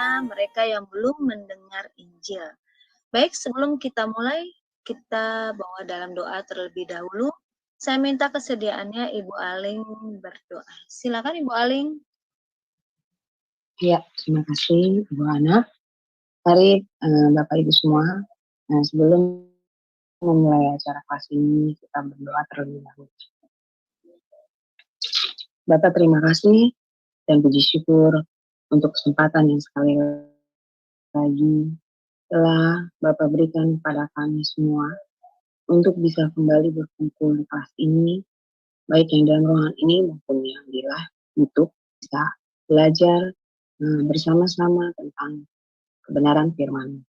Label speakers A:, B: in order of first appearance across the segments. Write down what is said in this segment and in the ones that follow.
A: mana mereka yang belum mendengar Injil. Baik, sebelum kita mulai, kita bawa dalam doa terlebih dahulu. Saya minta kesediaannya Ibu Aling berdoa. Silakan Ibu Aling.
B: Ya, terima kasih Ibu Ana. Mari Bapak Ibu semua, sebelum memulai acara kelas ini, kita berdoa terlebih dahulu. Bapak terima kasih dan puji syukur untuk kesempatan yang sekali lagi telah Bapak berikan kepada kami semua untuk bisa kembali berkumpul di kelas ini, baik yang dalam ruangan ini maupun yang di live YouTube, bisa belajar bersama-sama tentang kebenaran firman.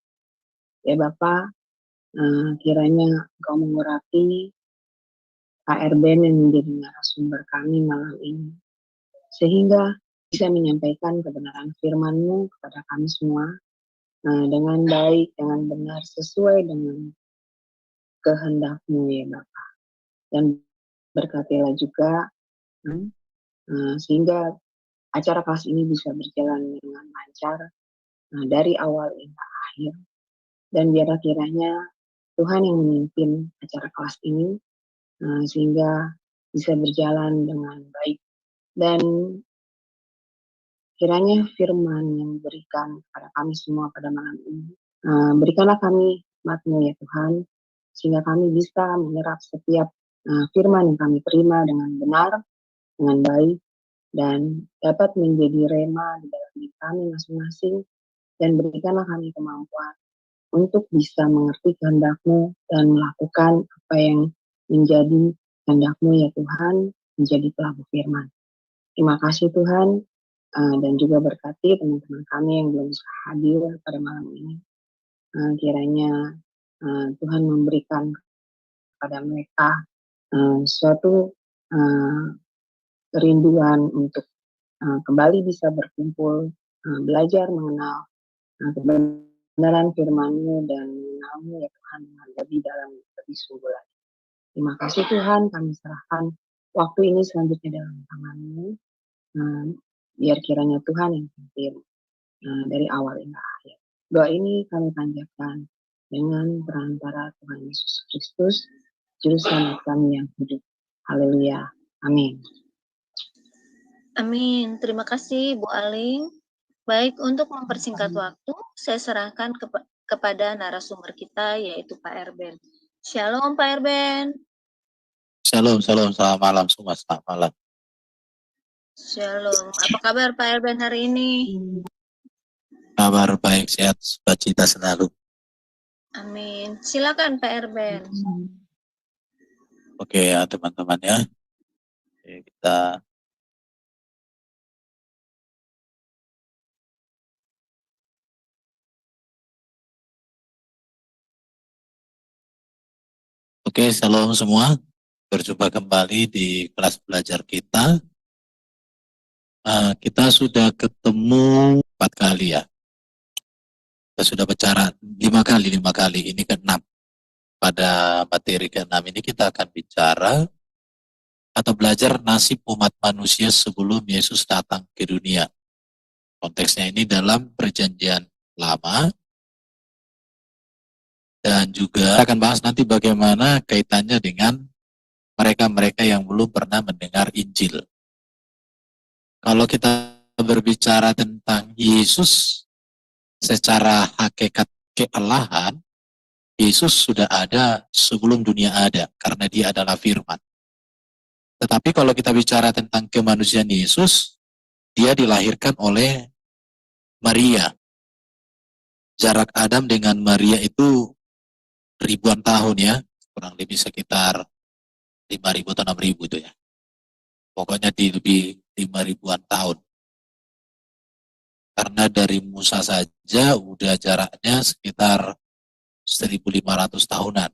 B: Ya Bapak, kiranya Engkau mengurapi Pak Erben yang menjadi narasumber kami malam ini, sehingga bisa menyampaikan kebenaran firman-Mu kepada kami semua dengan baik, dengan benar, sesuai dengan kehendak-Mu ya Bapak. Dan berkatilah juga sehingga acara kelas ini bisa berjalan dengan lancar dari awal hingga akhir. Dan biarlah kiranya Tuhan yang memimpin acara kelas ini sehingga bisa berjalan dengan baik. Dan kiranya firman yang diberikan kepada kami semua pada malam ini, berikanlah kami hikmat-Mu ya Tuhan, sehingga kami bisa menyerap setiap firman yang kami terima dengan benar, dengan baik, dan dapat menjadi rema di dalam diri kami masing-masing, dan berikanlah kami kemampuan untuk bisa mengerti kehendak-Mu dan melakukan apa yang menjadi kehendak-Mu ya Tuhan, menjadi pelaku firman. Terima kasih Tuhan, dan juga berkati teman-teman kami yang belum bisa hadir pada malam ini. Kiranya Tuhan memberikan kepada mereka suatu kerinduan untuk kembali bisa berkumpul, belajar mengenal kebenaran firman-Mu dan mengenal-Mu ya Tuhan lebih dalam, lebih sungguh lagi. Terima kasih Tuhan, kami serahkan waktu ini selanjutnya dalam tangan-Mu. Biar kiranya Tuhan yang pimpin dari awal hingga akhir. Doa ini kami panjatkan dengan perantara Tuhan Yesus Kristus, Juru Selamat kami yang hidup. Haleluya. Amin.
A: Amin. Terima kasih Bu Aling. Baik, untuk mempersingkat waktu, saya serahkan kepada narasumber kita, yaitu Pak Erben. Shalom Pak Erben.
C: Shalom, selamat malam semua, selamat malam.
A: Shalom, apa kabar Pak Erben hari ini?
C: Kabar baik, sehat, sukacita selalu.
A: Amin. Silakan Pak Erben.
C: Oke ya teman-teman ya. Oke, kita Oke, shalom semua. Berjumpa kembali di kelas belajar kita. Kita sudah ketemu 4 kali ya. Kita sudah bicara 5 kali, ini ke-6. Pada materi ke-6 ini kita akan bicara atau belajar nasib umat manusia sebelum Yesus datang ke dunia. Konteksnya ini dalam Perjanjian Lama. Dan juga akan bahas nanti bagaimana kaitannya dengan mereka-mereka yang belum pernah mendengar Injil. Kalau kita berbicara tentang Yesus secara hakikat kealahan, Yesus sudah ada sebelum dunia ada, karena dia adalah firman. Tetapi kalau kita bicara tentang kemanusiaan Yesus, dia dilahirkan oleh Maria. Jarak Adam dengan Maria itu ribuan tahun ya, kurang lebih sekitar 5.000 atau 6.000 itu ya. Pokoknya di lebih 5.000-an tahun. Karena dari Musa saja udah jaraknya sekitar 1.500 tahunan.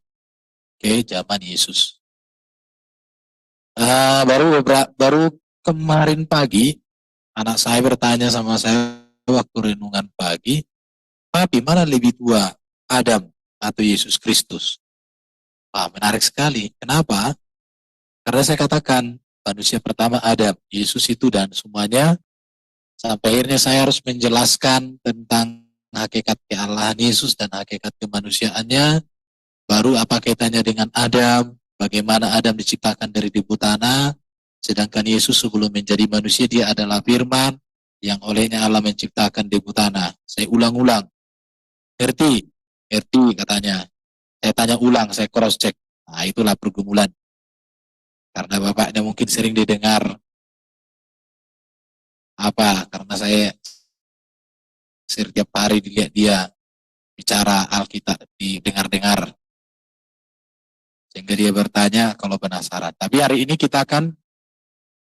C: Oke, zaman Yesus. Baru kemarin pagi, anak saya bertanya sama saya waktu renungan pagi, "Papi, mana lebih tua, Adam atau Yesus Kristus?" Menarik sekali. Kenapa? Karena saya katakan, manusia pertama Adam, Yesus itu dan semuanya Sampai akhirnya saya harus menjelaskan tentang hakikat keallahan Yesus dan hakikat kemanusiaannya. Baru apa kaitannya dengan Adam, bagaimana Adam diciptakan dari debu tanah, sedangkan Yesus sebelum menjadi manusia dia adalah firman yang olehnya Allah menciptakan debu tanah. Saya ulang-ulang. Ngerti? Ngerti katanya. Saya tanya ulang, saya cross check. Nah, itulah pergumulan. Karena bapaknya mungkin sering didengar karena saya setiap hari dilihat dia bicara Alkitab, didengar-dengar. Sehingga dia bertanya kalau penasaran. Tapi hari ini kita akan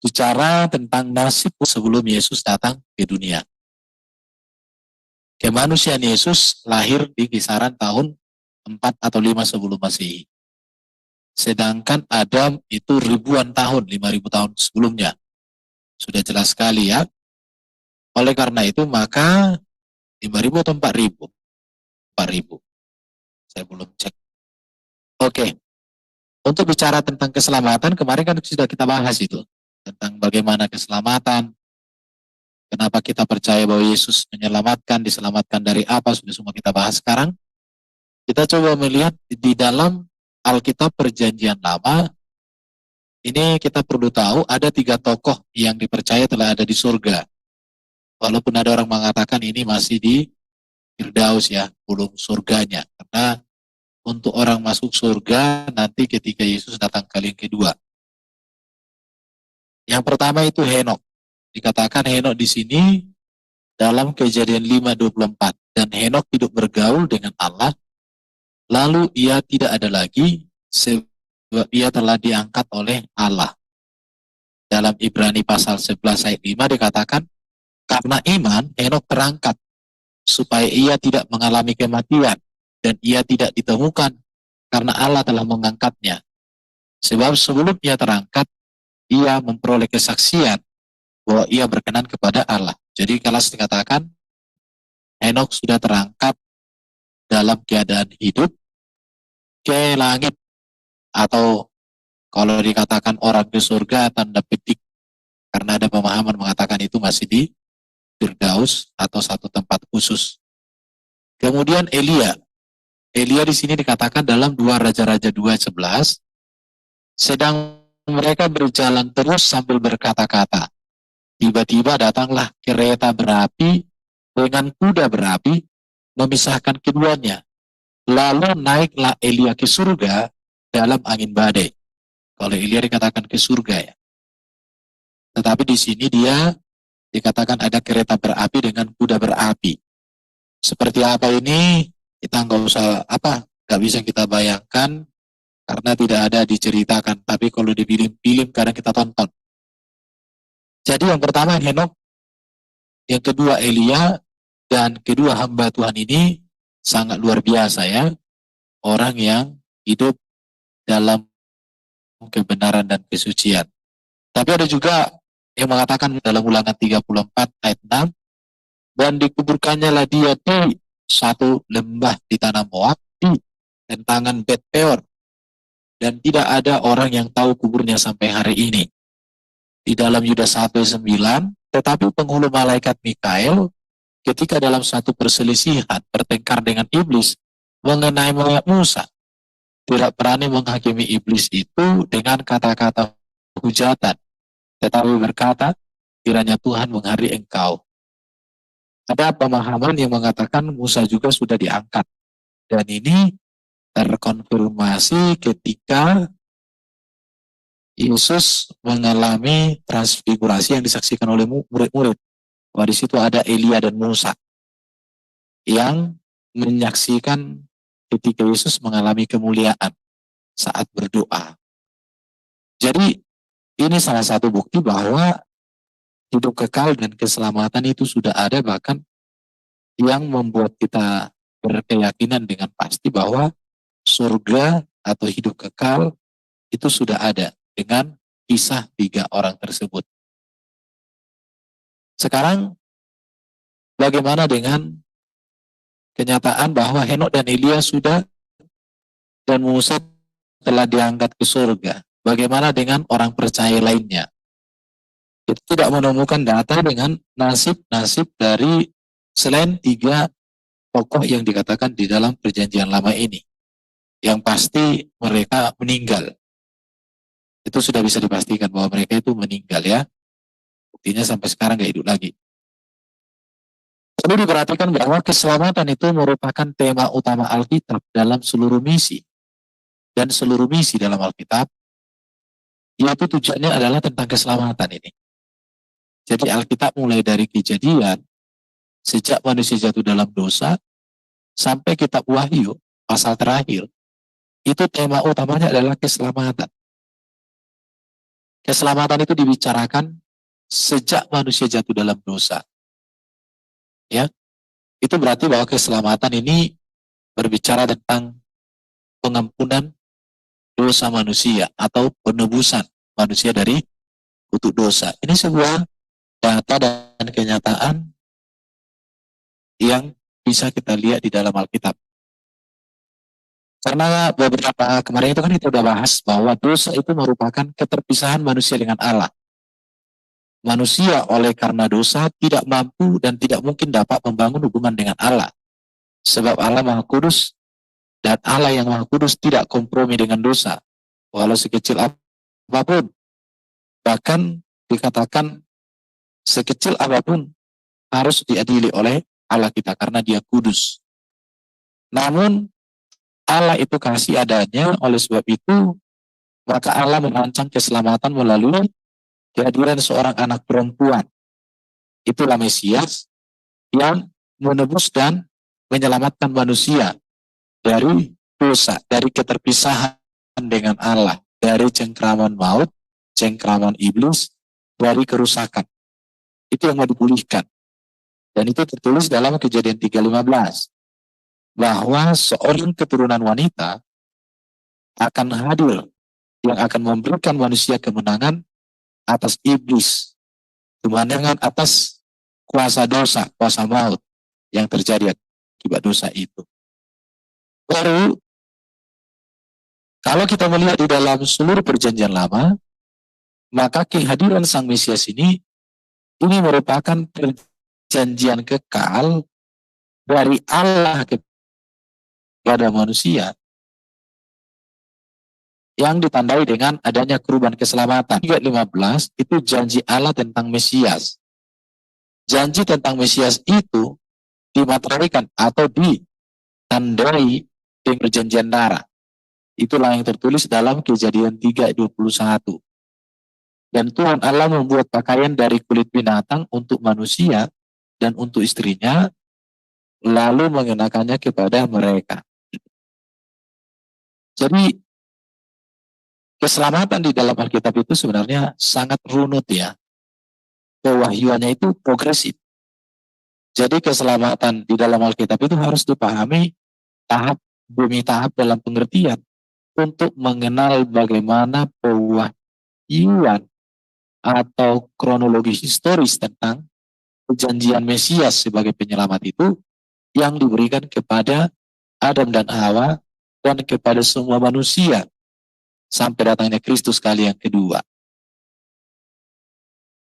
C: bicara tentang nasib sebelum Yesus datang ke dunia. Kemanusiaan Yesus lahir di kisaran tahun 4 atau 5 sebelum Masehi. Sedangkan Adam itu ribuan tahun, 5.000 tahun sebelumnya. Sudah jelas sekali ya. Oleh karena itu maka 5.000 atau 4.000? 4.000. Saya belum cek. Oke. Untuk bicara tentang keselamatan, kemarin kan sudah kita bahas itu. Tentang bagaimana keselamatan. Kenapa kita percaya bahwa Yesus menyelamatkan, diselamatkan dari apa, sudah semua kita bahas sekarang. Kita coba melihat di dalam Alkitab Perjanjian Lama, ini kita perlu tahu ada 3 tokoh yang dipercaya telah ada di surga. Walaupun ada orang mengatakan ini masih di Firdaus ya, belum surganya. Karena untuk orang masuk surga nanti ketika Yesus datang kali yang kedua. Yang pertama itu Henok. Dikatakan Henok di sini dalam Kejadian 5:24. Dan Henok hidup bergaul dengan Allah, lalu ia tidak ada lagi sebab ia telah diangkat oleh Allah. Dalam Ibrani pasal 11 ayat 5 dikatakan, karena iman Henok terangkat supaya ia tidak mengalami kematian dan ia tidak ditemukan karena Allah telah mengangkatnya. Sebab sebelum ia terangkat, ia memperoleh kesaksian bahwa ia berkenan kepada Allah. Jadi kalau dikatakan Henok sudah terangkat dalam keadaan hidup ke langit, atau kalau dikatakan orang ke surga tanda petik, karena ada pemahaman mengatakan itu masih di Firdaus atau satu tempat khusus. Kemudian Elia di sini dikatakan dalam 2 Raja-Raja 2:11, sedang mereka berjalan terus sambil berkata-kata, tiba-tiba datanglah kereta berapi dengan kuda berapi memisahkan keduanya. Lalu naiklah Elia ke surga dalam angin badai. Kalau Elia dikatakan ke surga ya. Tetapi di sini dia dikatakan ada kereta berapi dengan kuda berapi. Seperti apa ini? Kita nggak bisa kita bayangkan karena tidak ada diceritakan. Tapi kalau di film-film kadang kita tonton. Jadi yang pertama Henok, yang kedua Elia, dan kedua hamba Tuhan ini sangat luar biasa ya. Orang yang hidup dalam kebenaran dan kesucian. Tapi ada juga yang mengatakan dalam Ulangan 34 ayat 6, dan dikuburkannya lah dia di satu lembah di tanah Moab di tentangan Bet Peor, dan tidak ada orang yang tahu kuburnya sampai hari ini. Di dalam Yudas 1:9, tetapi penghulu malaikat Mikael ketika dalam satu perselisihan bertengkar dengan iblis mengenai mayat Musa, tidak berani menghakimi iblis itu dengan kata-kata hujatan, tetapi berkata, kiranya Tuhan menghari engkau. Ada pemahaman yang mengatakan Musa juga sudah diangkat. Dan ini terkonfirmasi ketika Yesus mengalami transfigurasi yang disaksikan oleh murid-murid. Wah, di situ ada Elia dan Musa yang menyaksikan ketika Yesus mengalami kemuliaan saat berdoa. Jadi ini salah satu bukti bahwa hidup kekal dan keselamatan itu sudah ada, bahkan yang membuat kita berkeyakinan dengan pasti bahwa surga atau hidup kekal itu sudah ada dengan kisah 3 orang tersebut. Sekarang bagaimana dengan kenyataan bahwa Henok dan Elia sudah dan Musa telah diangkat ke surga? Bagaimana dengan orang percaya lainnya? Kita tidak menemukan data dengan nasib-nasib dari selain 3 tokoh yang dikatakan di dalam perjanjian lama ini. Yang pasti mereka meninggal. Itu sudah bisa dipastikan bahwa mereka itu meninggal ya. Buktinya sampai sekarang nggak hidup lagi. Perlu diperhatikan bahwa keselamatan itu merupakan tema utama Alkitab dalam seluruh misi. Dan seluruh misi dalam Alkitab, yaitu tujuannya adalah tentang keselamatan ini. Jadi Alkitab mulai dari Kejadian, sejak manusia jatuh dalam dosa, sampai kitab Wahyu, pasal terakhir, itu tema utamanya adalah keselamatan. Keselamatan itu dibicarakan sejak manusia jatuh dalam dosa. Ya, itu berarti bahwa keselamatan ini berbicara tentang pengampunan dosa manusia atau penebusan manusia dari kutuk dosa. Ini sebuah data dan kenyataan yang bisa kita lihat di dalam Alkitab. Karena beberapa kemarin itu kan kita sudah bahas bahwa dosa itu merupakan keterpisahan manusia dengan Allah. Manusia oleh karena dosa tidak mampu dan tidak mungkin dapat membangun hubungan dengan Allah. Sebab Allah Maha Kudus dan Allah yang Maha Kudus tidak kompromi dengan dosa. Walau sekecil apapun. Bahkan dikatakan sekecil apapun harus diadili oleh Allah kita karena Dia kudus. Namun Allah itu kasih adanya, oleh sebab itu maka Allah merancang keselamatan melalui kehadiran seorang anak perempuan. Itulah Mesias yang menebus dan menyelamatkan manusia dari dosa, dari keterpisahan dengan Allah, dari cengkraman maut, cengkraman iblis, dari kerusakan. Itu yang mau dipulihkan. Dan itu tertulis dalam Kejadian 3:15. Bahwa seorang keturunan wanita akan hadir yang akan memberikan manusia kemenangan atas iblis, kemenangan atas kuasa dosa, kuasa maut yang terjadi akibat dosa itu. Baru, kalau kita melihat di dalam seluruh perjanjian lama, maka kehadiran Sang Mesias ini merupakan perjanjian kekal dari Allah kepada manusia yang ditandai dengan adanya kurban keselamatan. 3:15 itu janji Allah tentang Mesias. Janji tentang Mesias itu dimateraikan atau ditandai dengan perjanjian darah. Itulah yang tertulis dalam Kejadian 3:21. Dan Tuhan Allah membuat pakaian dari kulit binatang untuk manusia dan untuk istrinya, lalu mengenakannya kepada mereka. Jadi keselamatan di dalam Alkitab itu sebenarnya sangat runut ya. Pewahyuannya itu progresif. Jadi keselamatan di dalam Alkitab itu harus dipahami tahap demi tahap dalam pengertian untuk mengenal bagaimana pewahyuan atau kronologi historis tentang perjanjian Mesias sebagai penyelamat itu yang diberikan kepada Adam dan Hawa dan kepada semua manusia sampai datangnya Kristus kali yang kedua.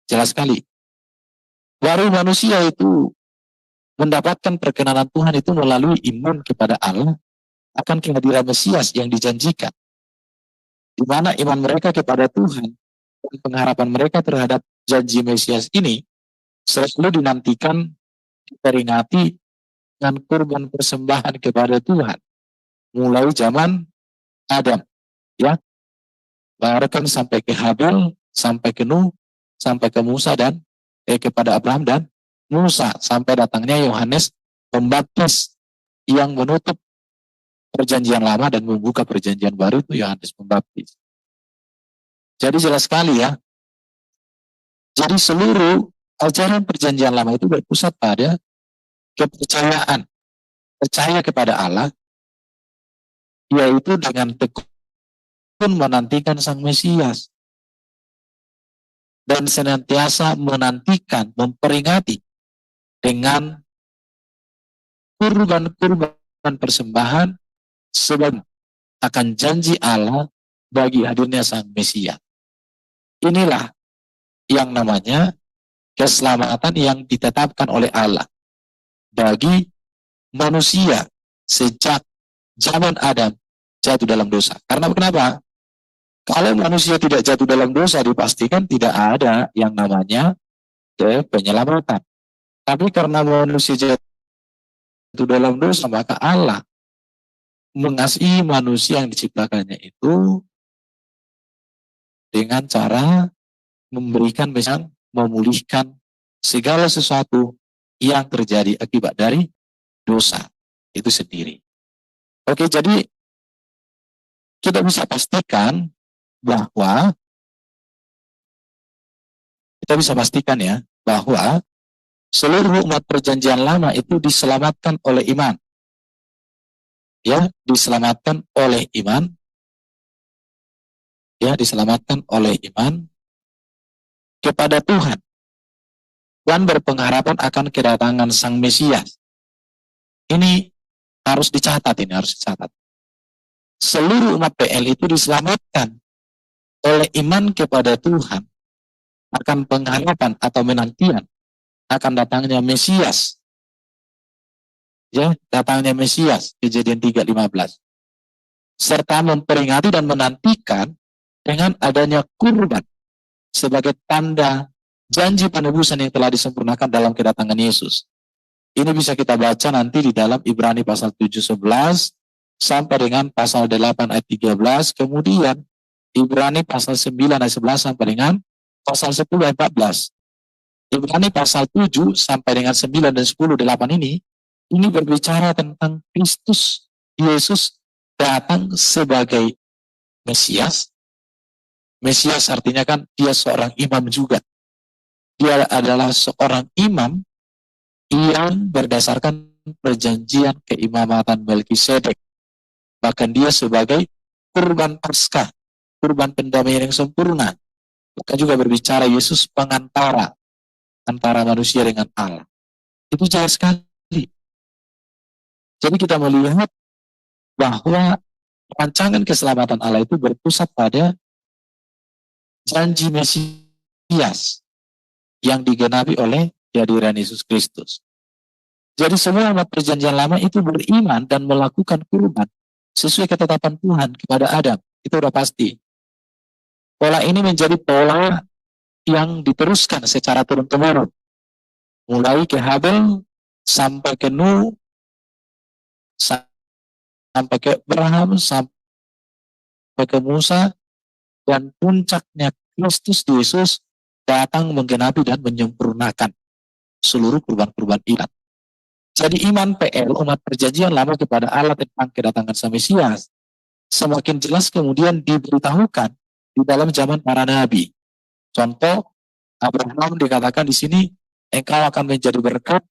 C: Jelas sekali. Baru manusia itu mendapatkan perkenanan Tuhan itu melalui iman kepada Allah akan kehadiran Mesias yang dijanjikan. Di mana iman mereka kepada Tuhan dan pengharapan mereka terhadap janji Mesias ini selalu dinantikan, diperingati dengan kurban persembahan kepada Tuhan. Mulai zaman Adam, ya, bahkan sampai ke Habel, sampai ke Nuh, sampai ke Musa dan kepada Abraham dan Musa, sampai datangnya Yohanes Pembaptis yang menutup perjanjian lama dan membuka perjanjian baru, itu Yohanes Pembaptis. Jadi jelas sekali ya. Jadi seluruh ajaran perjanjian lama itu berpusat pada kepercayaan, percaya kepada Allah, yaitu dengan tekun menantikan Sang Mesias dan senantiasa menantikan, memperingati dengan kurban persembahan sebab akan janji Allah bagi hadirnya Sang Mesias. Inilah yang namanya keselamatan yang ditetapkan oleh Allah bagi manusia sejak zaman Adam jatuh dalam dosa. Karena kenapa? Kalau manusia tidak jatuh dalam dosa, dipastikan tidak ada yang namanya penyelamatan. Tapi karena manusia jatuh dalam dosa, maka Allah mengasihi manusia yang diciptakannya itu dengan cara memberikan, misalnya memulihkan segala sesuatu yang terjadi akibat dari dosa itu sendiri. Oke, jadi kita bisa pastikan bahwa ya bahwa seluruh umat perjanjian lama itu diselamatkan oleh iman. Ya, diselamatkan oleh iman. Ya, diselamatkan oleh iman kepada Tuhan dan berpengharapan akan kedatangan Sang Mesias. Ini harus dicatat, Seluruh umat PL itu diselamatkan oleh iman kepada Tuhan akan pengharapan atau menantian akan datangnya Mesias. Ya, datangnya Mesias, Kejadian 3:15. Serta memperingati dan menantikan dengan adanya kurban sebagai tanda janji penebusan yang telah disempurnakan dalam kedatangan Yesus. Ini bisa kita baca nanti di dalam Ibrani pasal 7:11 sampai dengan pasal 8 ayat 13, kemudian Ibrani pasal 9 ayat 11 sampai dengan pasal 10 ayat 14. Ibrani pasal 7 sampai dengan 9 dan 10, 8 ini berbicara tentang Kristus Yesus datang sebagai Mesias. Mesias artinya kan dia seorang imam juga. Dia adalah seorang imam yang berdasarkan perjanjian keimamatan Melkisedek. Bahkan dia sebagai kurban Paskah, kurban pendamaian yang sempurna. Maka juga berbicara Yesus pengantara antara manusia dengan Allah. Itu jelas sekali. Jadi kita melihat bahwa rancangan keselamatan Allah itu berpusat pada janji Mesias yang digenapi oleh kehadiran Yesus Kristus. Jadi semua umat perjanjian lama itu beriman dan melakukan kurban sesuai ketetapan Tuhan kepada Adam. Itu udah pasti. Pola ini menjadi pola yang diteruskan secara turun-temurun. Mulai ke Habel, sampai ke Nuh, sampai ke Abraham, sampai ke Musa, dan puncaknya Kristus Yesus datang menggenapi dan menyempurnakan seluruh kurban-kurban iman. Jadi iman PL, umat perjanjian lama kepada Allah tentang kedatangan Sang Mesias, semakin jelas kemudian diberitahukan di dalam zaman para nabi. Contoh, Abraham dikatakan di sini, engkau akan menjadi berkat,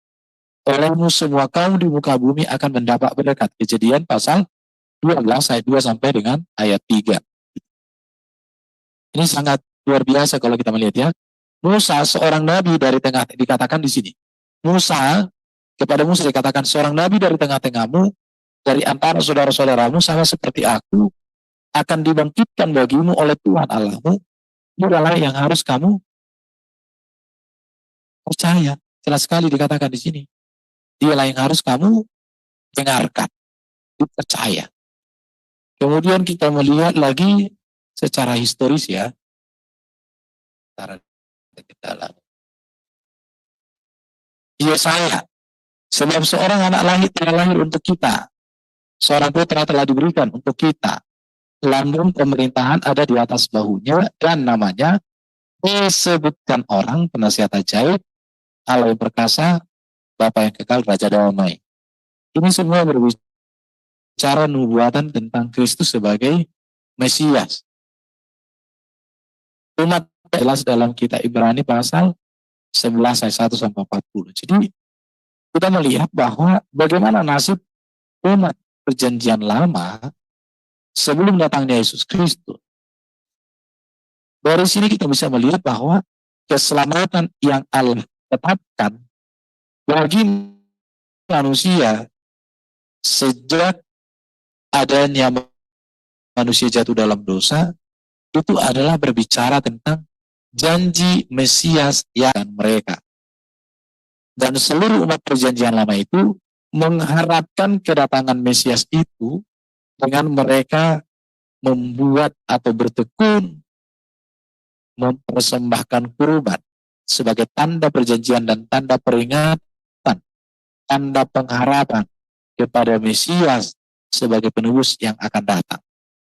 C: olehmu semua kaum di muka bumi akan mendapat berkat. Kejadian pasal 12 ayat 2 sampai dengan ayat 3. Ini sangat luar biasa kalau kita melihat ya. Musa seorang nabi dari tengah, dikatakan di sini. Kepada Musa dikatakan, seorang nabi dari tengah-tengahmu, dari antara saudara-saudaramu sama seperti aku, akan dibangkitkan bagimu oleh Tuhan Allahmu. Inilah yang harus kamu percaya. Jelas sekali dikatakan di sini. Dialah yang harus kamu dengarkan, dipercaya. Kemudian kita melihat lagi secara historis ya. Yesaya, sebab seorang anak telah lahir untuk kita, seorang putra telah diberikan untuk kita, lambung pemerintahan ada di atas bahunya, dan namanya disebutkan orang penasihat ajaib, Allah yang perkasa, Bapa yang kekal, Raja damai. Ini semua berbicara nubuatan tentang Kristus sebagai Mesias. Umat jelas dalam kitab Ibrani pasal 11 ayat 1 sampai 40. Jadi kita melihat bahwa bagaimana nasib umat perjanjian lama sebelum datangnya Yesus Kristus. Dari sini kita bisa melihat bahwa keselamatan yang Allah tetapkan bagi manusia sejak adanya manusia jatuh dalam dosa itu adalah berbicara tentang janji Mesias yang mereka. Dan seluruh umat perjanjian lama itu mengharapkan kedatangan Mesias itu dengan mereka membuat atau bertekun mempersembahkan kurban sebagai tanda perjanjian dan tanda peringatan, tanda pengharapan kepada Mesias sebagai penebus yang akan datang.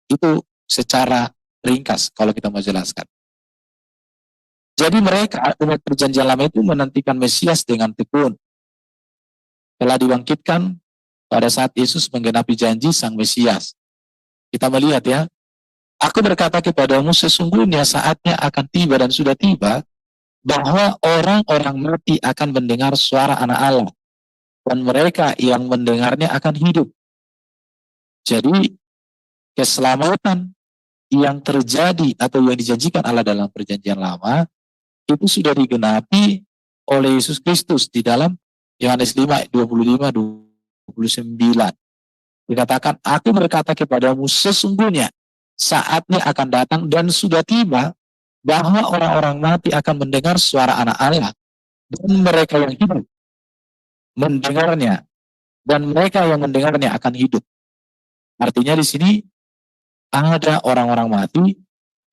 C: Itu secara ringkas kalau kita mau jelaskan. Jadi mereka, umat perjanjian lama itu menantikan Mesias dengan tekun. Telah dibangkitkan pada saat Yesus menggenapi janji sang Mesias. Kita melihat ya, aku berkata kepadamu sesungguhnya saatnya akan tiba dan sudah tiba, bahwa orang-orang mati akan mendengar suara Anak Allah, dan mereka yang mendengarnya akan hidup. Jadi, keselamatan yang terjadi atau yang dijanjikan Allah dalam perjanjian lama, itu sudah digenapi oleh Yesus Kristus di dalam Yohanes 5, 25, 29. Dikatakan, aku berkata kepadamu sesungguhnya saatnya akan datang dan sudah tiba bahwa orang-orang mati akan mendengar suara Anak Allah, dan mereka yang hidup mendengarnya, dan mereka yang mendengarnya akan hidup. Artinya di sini ada orang-orang mati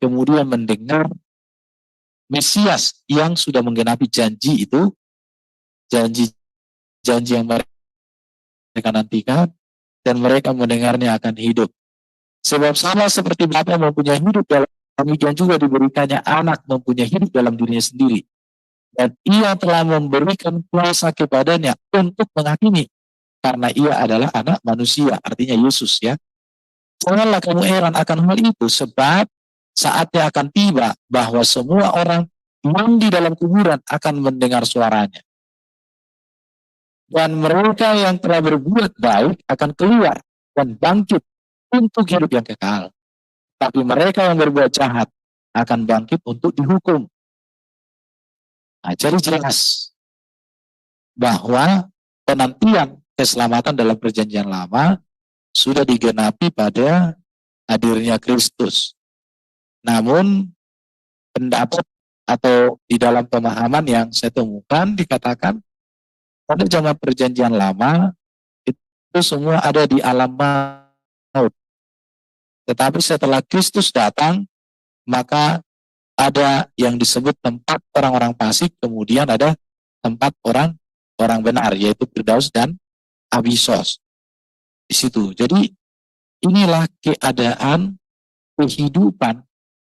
C: kemudian mendengar Mesias yang sudah menggenapi janji itu, janji yang mereka nantikan, dan mereka mendengarnya akan hidup. Sebab sama seperti Bapa mempunyai hidup dalam demikian juga diberikannya anak mempunyai hidup dalam dirinya sendiri. Dan ia telah memberikan kuasa kepadanya untuk menghakimi. Karena ia adalah anak manusia, artinya Yesus ya. Janganlah kamu heran akan hal itu, sebab saatnya akan tiba bahwa semua orang yang di dalam kuburan akan mendengar suaranya. Dan mereka yang telah berbuat baik akan keluar dan bangkit untuk hidup yang kekal. Tapi mereka yang berbuat jahat akan bangkit untuk dihukum. Nah, jadi jelas bahwa penantian keselamatan dalam perjanjian lama sudah digenapi pada hadirnya Kristus. Namun pendapat atau di dalam pemahaman yang saya temukan dikatakan pada zaman perjanjian lama itu semua ada di alam maut. Tetapi setelah Kristus datang, maka ada yang disebut tempat orang-orang fasik, kemudian ada tempat orang benar, yaitu Firdaus dan Abisos. Di situ. Jadi inilah keadaan kehidupan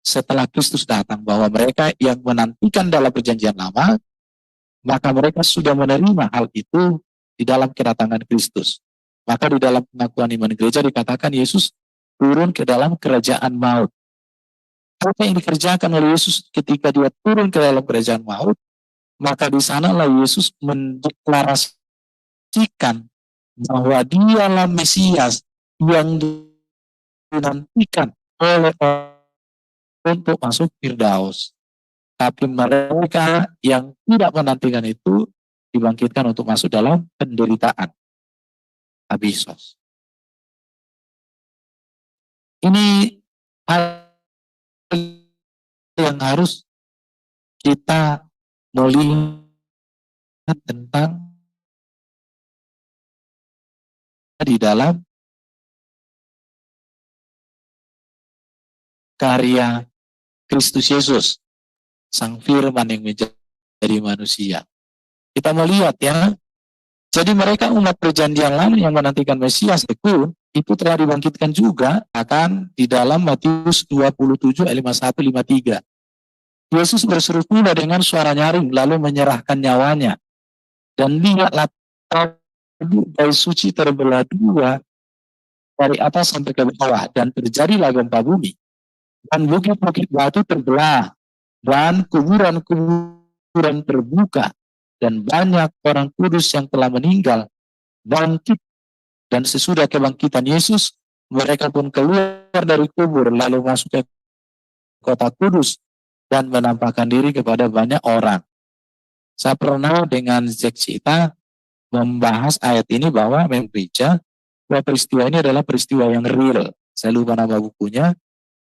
C: setelah Kristus datang, bahwa mereka yang menantikan dalam perjanjian lama, maka mereka sudah menerima hal itu di dalam kedatangan Kristus. Maka di dalam pengakuan iman gereja dikatakan Yesus turun ke dalam kerajaan maut. Apa yang dikerjakan oleh Yesus ketika dia turun ke dalam kerajaan maut, maka di sanalah Yesus mendeklarasikan bahwa dialah Mesias yang dinantikan oleh orang untuk masuk Firdaus. Tapi mereka yang tidak menantikan itu dibangkitkan untuk masuk dalam penderitaan. Abisos. Ini hal yang harus kita melihat tentang di dalam karya Kristus Yesus, Sang Firman yang menjadi manusia. Kita melihat ya, jadi mereka umat perjanjian lama yang menantikan Mesias itu telah dibangkitkan juga akan di dalam Matius 27 ayat 51-53. Yesus berseru pula dengan suara nyaring lalu menyerahkan nyawanya. Dan lihatlah bait suci terbelah dua dari atas sampai ke bawah, dan terjadilah gempa bumi, dan bukit-bukit batu terbelah, dan kuburan-kuburan terbuka, dan banyak orang kudus yang telah meninggal bangkit. Dan sesudah kebangkitan Yesus, mereka pun keluar dari kubur lalu masuk ke kota kudus dan menampakkan diri kepada banyak orang. Saya pernah dengan Zek Cita membahas ayat ini bahwa memang gereja, bahwa peristiwa ini adalah peristiwa yang real. Saya lupa nama bukunya,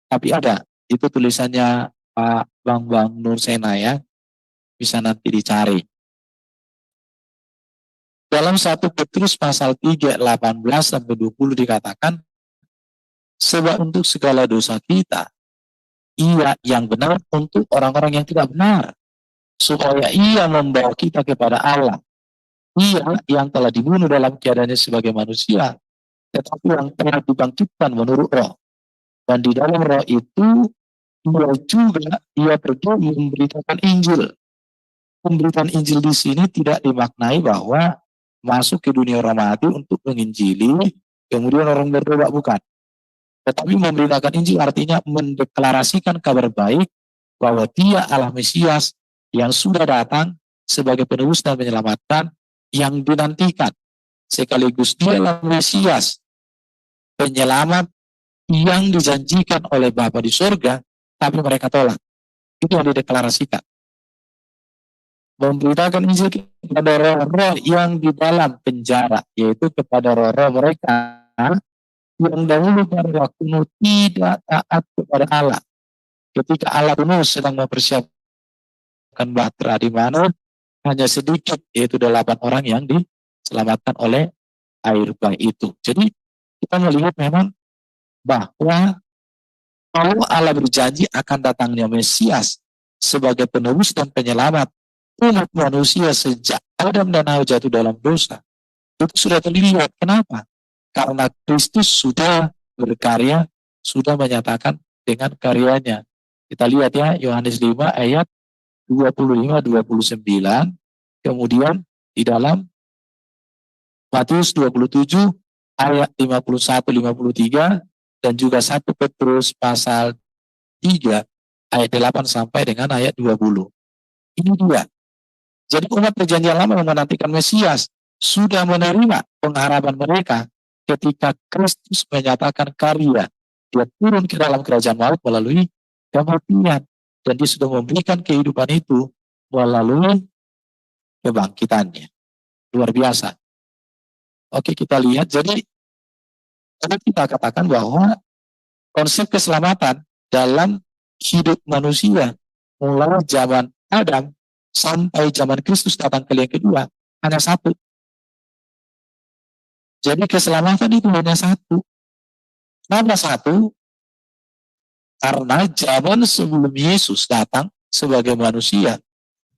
C: tapi ada. Itu tulisannya Pak Bang Nur Sena ya, bisa nanti dicari. Dalam 1 Petrus pasal 3, 18-20 dikatakan, sebab untuk segala dosa kita, ia yang benar untuk orang-orang yang tidak benar, supaya ia membawa kita kepada Allah. Ia yang telah dibunuh dalam keadaannya sebagai manusia, tetapi yang telah dibangkitkan menurut roh. Dan di dalam roh itu, ia pergi memberitakan Injil. Pemberitaan Injil di sini tidak dimaknai bahwa masuk ke dunia orang mati untuk menginjili, kemudian orang bertobat, bukan. Tetapi memberitakan Injil artinya mendeklarasikan kabar baik bahwa Dia Allah Mesias yang sudah datang sebagai penebus dan menyelamatkan yang dinantikan. Sekaligus Dia Allah Mesias, penyelamat yang dijanjikan oleh Bapa di surga, tapi mereka tolak. Itu yang dideklarasikan. Memberitakan Injil kepada roh-roh yang di dalam penjara, yaitu kepada roh-roh mereka yang dahulu pada waktu Nuh tidak taat kepada Allah. Ketika Allah Nuh sedang mempersiapkan bahtera, di mana hanya sedikit, yaitu 8 orang yang diselamatkan oleh air bah itu. Jadi kita melihat memang bahwa kalau Allah berjanji akan datangnya Mesias sebagai penebus dan penyelamat umat manusia sejak Adam dan Hawa jatuh dalam dosa, itu sudah terlihat. Kenapa? Karena Kristus sudah berkarya, sudah menyatakan dengan karyanya. Kita lihat ya, Yohanes 5 ayat 25-29, kemudian di dalam Matius 27 ayat 51-53, dan juga 1 Petrus pasal 3 ayat 8 sampai dengan ayat 20. Ini dia. Jadi umat perjanjian lama yang menantikan Mesias sudah menerima pengharapan mereka ketika Kristus menyatakan karya. Dia turun ke dalam kerajaan maut melalui kematian. Dan dia sudah memberikan kehidupan itu melalui kebangkitannya. Luar biasa. Oke, kita lihat. Jadi kita katakan bahwa konsep keselamatan dalam hidup manusia mulai zaman Adam sampai zaman Kristus datang kali yang kedua hanya satu. Jadi keselamatan itu hanya satu. Kenapa satu? Karena zaman sebelum Yesus datang sebagai manusia,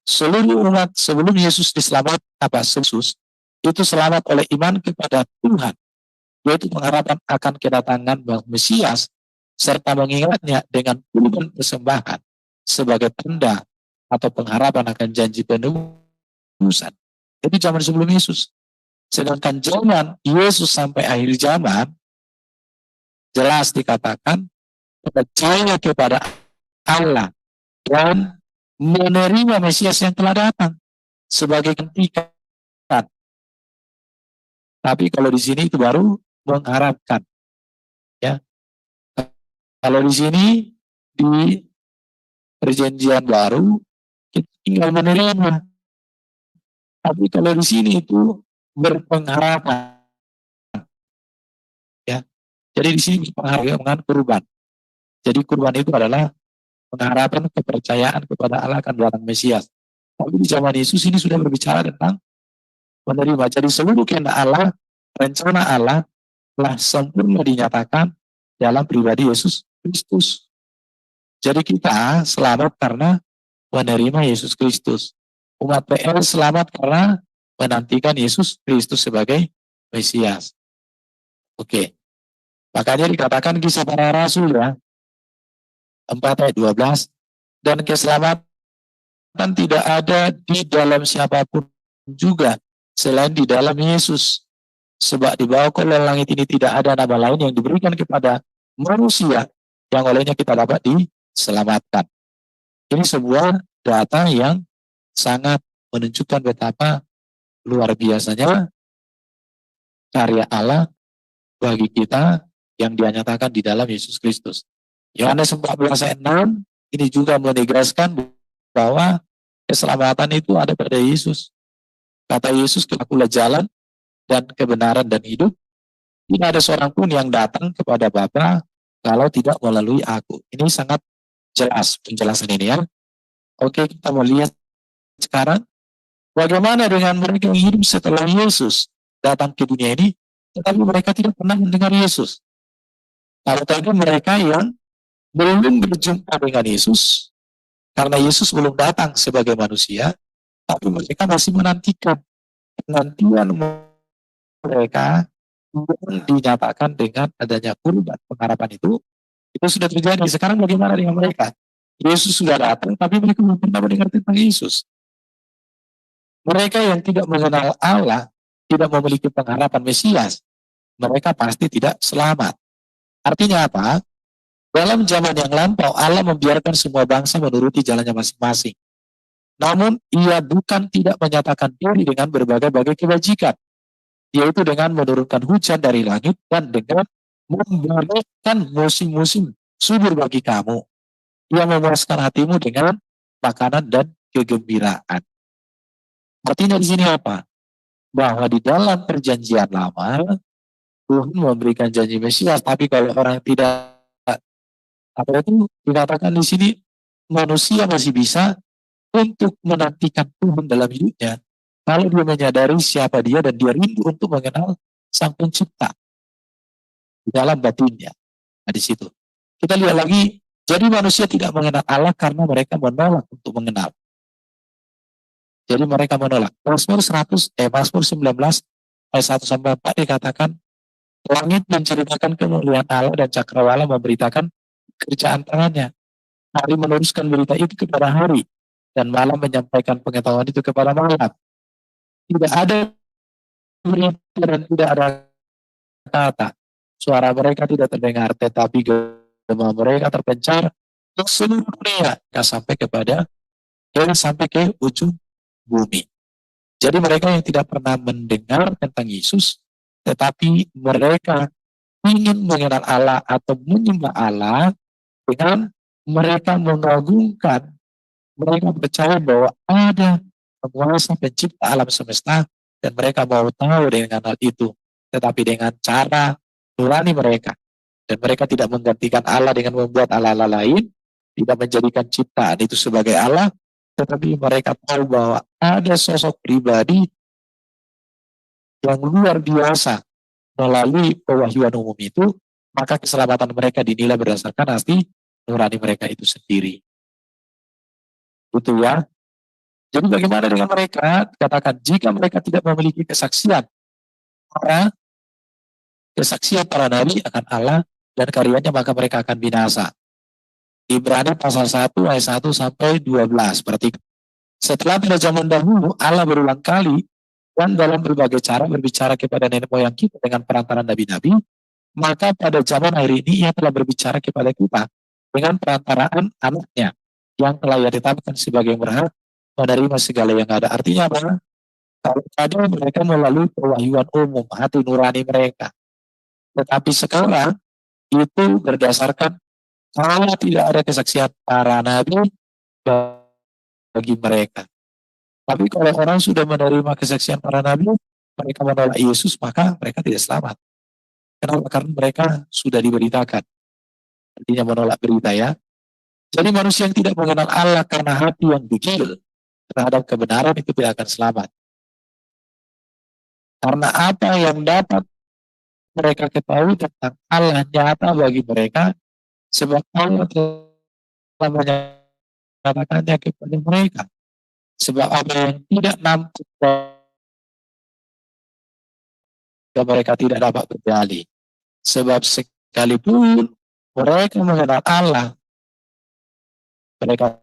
C: seluruh umat sebelum Yesus diselamat Yesus itu selamat oleh iman kepada Tuhan, yaitu pengharapan akan kedatangan Mesias serta mengingatnya dengan kurban persembahan sebagai tanda atau pengharapan akan janji penebusan. Itu zaman sebelum Yesus. Sedangkan zaman Yesus sampai akhir zaman, jelas dikatakan percaya kepada Allah dan menerima Mesias yang telah datang sebagai gantikan. Tapi kalau di sini itu baru mengharapkan, ya. Kalau di sini di perjanjian baru kita tinggal menerima. Tapi kalau di sini itu berpengharapan, ya. Jadi di sini berpengharapan kurban. Jadi kurban itu adalah pengharapan kepercayaan kepada Allah akan datang Mesias. Tapi di zaman Yesus ini sudah berbicara tentang menerima. Jadi seluruh kehendak Allah, rencana Allah telah sempurna dinyatakan dalam pribadi Yesus Kristus. Jadi kita selamat karena menerima Yesus Kristus. Umat PL selamat karena menantikan Yesus Kristus sebagai Mesias. Oke. Makanya dikatakan Kisah Para Rasul ya, 4 ayat 12, dan keselamatan tidak ada di dalam siapapun juga selain di dalam Yesus. Sebab di bawah kolong langit ini tidak ada nama lain yang diberikan kepada manusia yang olehnya kita dapat diselamatkan. Ini sebuah data yang sangat menunjukkan betapa luar biasanya karya Allah bagi kita yang dinyatakan di dalam Yesus Kristus. Yohanes 14 ayat 6 ini juga menegaskan bahwa keselamatan itu ada pada Yesus. Kata Yesus, "Akulah jalan dan kebenaran dan hidup. Tidak ada seorang pun yang datang kepada Bapa kalau tidak melalui aku." Ini sangat jelas penjelasan ini ya. Oke, kita mau lihat sekarang bagaimana dengan mereka yang hidup setelah Yesus datang ke dunia ini, tetapi mereka tidak pernah mendengar Yesus. Kalau tadi mereka yang belum berjumpa dengan Yesus, karena Yesus belum datang sebagai manusia, tapi mereka masih menantikan penantian mereka yang dinyatakan dengan adanya kurban pengharapan itu sudah terjadi. Sekarang bagaimana dengan mereka? Yesus sudah datang, tapi mereka belum pernah mendengar tentang Yesus. Mereka yang tidak mengenal Allah, tidak memiliki pengharapan Mesias, mereka pasti tidak selamat. Artinya apa? Dalam zaman yang lampau, Allah membiarkan semua bangsa menuruti jalannya masing-masing. Namun, ia bukan tidak menyatakan diri dengan berbagai-bagai kebajikan, yaitu dengan menurunkan hujan dari langit dan dengan memberikan musim-musim subur bagi kamu. Ia memuaskan hatimu dengan makanan dan kegembiraan. Artinya di sini apa? Bahwa di dalam perjanjian lama, Tuhan memberikan janji Mesias, tapi kalau orang tidak, apa itu dikatakan di sini, manusia masih bisa untuk menantikan Tuhan dalam hidupnya. Kalau dia menyadari siapa dia dan dia rindu untuk mengenal Sang Pencipta di dalam batinnya. Nah, di situ. Kita lihat lagi, jadi manusia tidak mengenal Allah karena mereka menolak untuk mengenal. Jadi mereka menolak. Mazmur 19 ayat 1 sampai 4 dikatakan, langit menceritakan kemuliaan Allah dan cakrawala memberitakan kerjaan tangannya. Hari meneruskan berita itu kepada hari dan malam menyampaikan pengetahuan itu kepada malam. Tidak ada berita dan tidak ada kata. Suara mereka tidak terdengar, tetapi gema mereka terpencar ke seluruh dunia, sampai ke ujung bumi. Jadi mereka yang tidak pernah mendengar tentang Yesus, tetapi mereka ingin mengenal Allah atau menyembah Allah dengan mereka mengagungkan, mereka percaya bahwa ada penguasa pencipta alam semesta dan mereka mau tahu dengan hal itu, tetapi dengan cara nurani mereka. Dan mereka tidak menggantikan Allah dengan membuat Allah-Allah lain, tidak menjadikan ciptaan itu sebagai Allah, tetapi mereka tahu bahwa ada sosok pribadi yang luar biasa melalui pewahyuan umum itu, maka keselamatan mereka dinilai berdasarkan hati nurani mereka itu sendiri. Itu ya. Jadi bagaimana dengan mereka? Katakan, jika mereka tidak memiliki kesaksian para nabi akan Allah dan karyanya, maka mereka akan binasa. Ibrani pasal 1 ayat 1 sampai 12. Berarti setelah pada zaman dahulu Allah berulang kali dan dalam berbagai cara berbicara kepada nenek moyang kita dengan perantaraan nabi-nabi, maka pada zaman akhir ini ia telah berbicara kepada kita dengan perantaraan anaknya yang telah ia tetapkan sebagai yang berhak menerima segala yang ada. Artinya apa? Kalau tadi mereka melalui pewahyuan umum, hati nurani mereka. Tetapi sekarang itu berdasarkan kalau tidak ada kesaksian para nabi bagi mereka. Tapi kalau orang sudah menerima kesaksian para nabi, mereka menolak Yesus, maka mereka tidak selamat. Kenapa? Karena mereka sudah diberitakan. Artinya menolak berita ya. Jadi manusia yang tidak mengenal Allah karena hati yang bugil terhadap kebenaran itu tidak akan selamat. Karena apa yang dapat mereka ketahui tentang Allah nyata bagi mereka, sebab Allah telah menyatakannya kepada mereka. Sebab apa yang tidak nampak mereka tidak dapat berdalih. Sebab sekalipun mereka mengenal Allah, mereka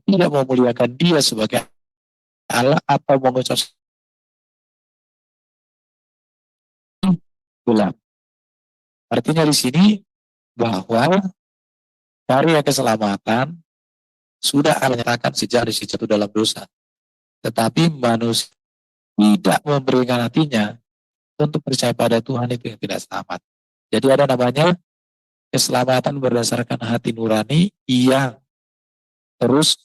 C: tidak memuliakan Dia sebagai Allah atau mengucap ulang. Artinya di sini bahwa karya keselamatan sudah Allah nyatakan sejak jatuh dalam dosa. Tetapi manusia tidak memberikan hatinya untuk percaya pada Tuhan, itu yang tidak selamat. Jadi ada namanya keselamatan berdasarkan hati nurani yang terus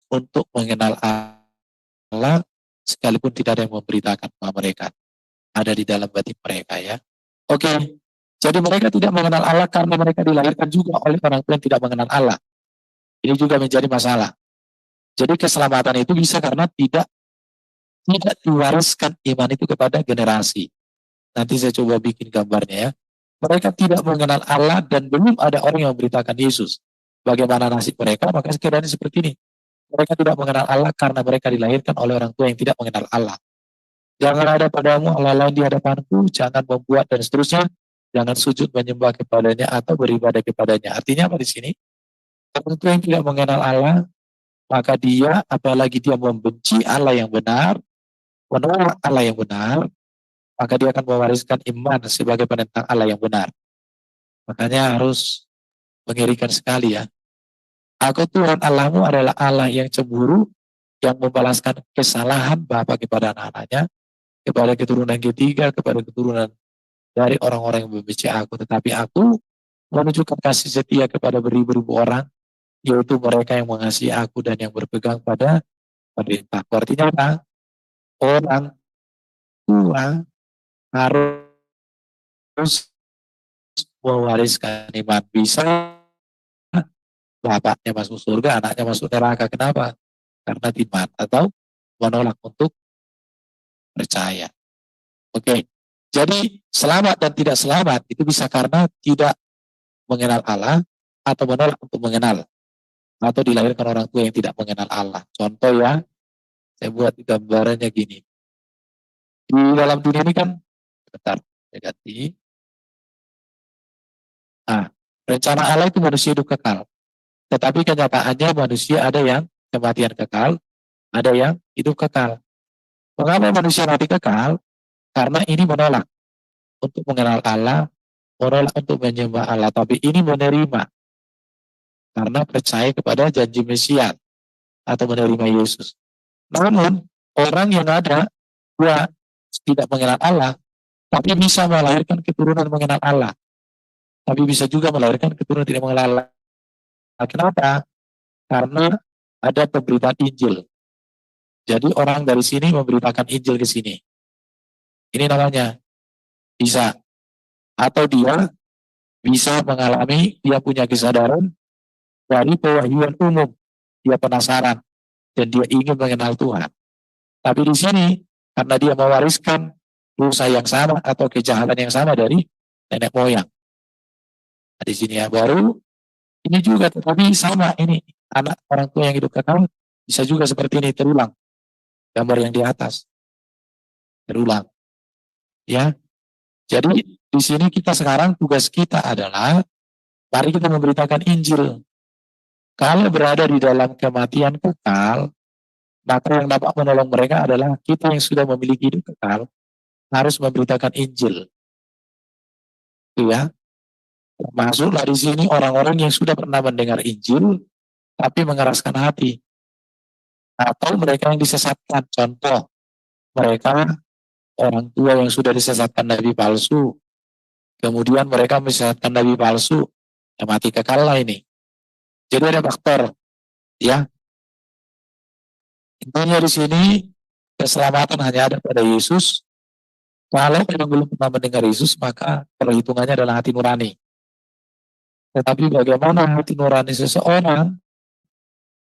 C: untuk mengenal Allah sekalipun tidak ada yang memberitakan bahwa mereka ada di dalam batin mereka ya. Oke, Jadi mereka tidak mengenal Allah karena mereka dilahirkan juga oleh orang tua yang tidak mengenal Allah. Ini juga menjadi masalah. Jadi keselamatan itu bisa karena tidak diwariskan iman itu kepada generasi. Nanti saya coba bikin gambarnya ya. Mereka tidak mengenal Allah dan belum ada orang yang memberitakan Yesus. Bagaimana nasib mereka? Maka sekiranya seperti ini. Mereka tidak mengenal Allah karena mereka dilahirkan oleh orang tua yang tidak mengenal Allah. Jangan ada padamu Allah lain di hadapanku, jangan membuat dan seterusnya. Jangan sujud menyembah kepadanya atau beribadah kepadanya. Artinya apa di sini? Orang tua yang tidak mengenal Allah, maka dia, apalagi dia membenci Allah yang benar, menolak Allah yang benar, maka dia akan mewariskan iman sebagai penentang Allah yang benar. Makanya harus mengerikan sekali ya. Aku Tuhan Allahmu adalah Allah yang cemburu, yang membalaskan kesalahan bapa kepada anak-anaknya, kepada keturunan ketiga, kepada keturunan dari orang-orang yang membenci aku. Tetapi aku menunjukkan kasih setia kepada beribu-ribu orang, yaitu mereka yang mengasihi aku dan yang berpegang pada perintahku. Artinya apa? Orang tua harus mewariskan iman. Bisa bapaknya masuk surga, anaknya masuk neraka. Kenapa? Karena iman atau menolak untuk percaya. Oke, jadi selamat dan tidak selamat itu bisa karena tidak mengenal Allah atau menolak untuk mengenal, atau dilahirkan orang tua yang tidak mengenal Allah. Contoh ya, saya buat gambarannya gini. Di dalam dunia ini kan, bentar, saya ganti. Nah, rencana Allah itu manusia hidup kekal. Tetapi kenyataannya manusia ada yang kematian kekal, ada yang hidup kekal. Mengapa manusia mati kekal? Karena ini menolak untuk mengenal Allah, menolak untuk menyembah Allah. Tapi ini menerima karena percaya kepada janji Mesias atau menerima Yesus. Namun, orang yang ada dua tidak mengenal Allah, tapi bisa melahirkan keturunan mengenal Allah. Tapi bisa juga melahirkan keturunan tidak mengenal Allah. Kenapa? Karena ada pemberitaan Injil. Jadi orang dari sini memberitakan Injil ke sini. Ini namanya bisa. Atau dia bisa mengalami, dia punya kesadaran dari pewahyuan umum. Dia penasaran dan dia ingin mengenal Tuhan. Tapi di sini, karena dia mewariskan dosa yang sama atau kejahatan yang sama dari nenek moyang. Nah, di sini ya baru ini juga, tetapi sama ini anak orang tua yang hidup kekal bisa juga seperti ini terulang. Gambar yang di atas terulang, ya. Jadi di sini kita sekarang tugas kita adalah mari kita memberitakan Injil. Kalau berada di dalam kematian kekal, maka yang dapat menolong mereka adalah kita yang sudah memiliki hidup kekal harus memberitakan Injil. Itu ya. Termasuklah di sini orang-orang yang sudah pernah mendengar Injil tapi mengeraskan hati. Atau mereka yang disesatkan. Contoh, mereka orang tua yang sudah disesatkan nabi palsu. Kemudian mereka disesatkan nabi palsu. Ya mati kekal lah ini. Jadi ada faktor. Ya. Intinya di sini keselamatan hanya ada pada Yesus. Kalau memang belum pernah mendengar Yesus, maka perhitungannya adalah hati nurani. Tetapi bagaimana hati nurani seseorang,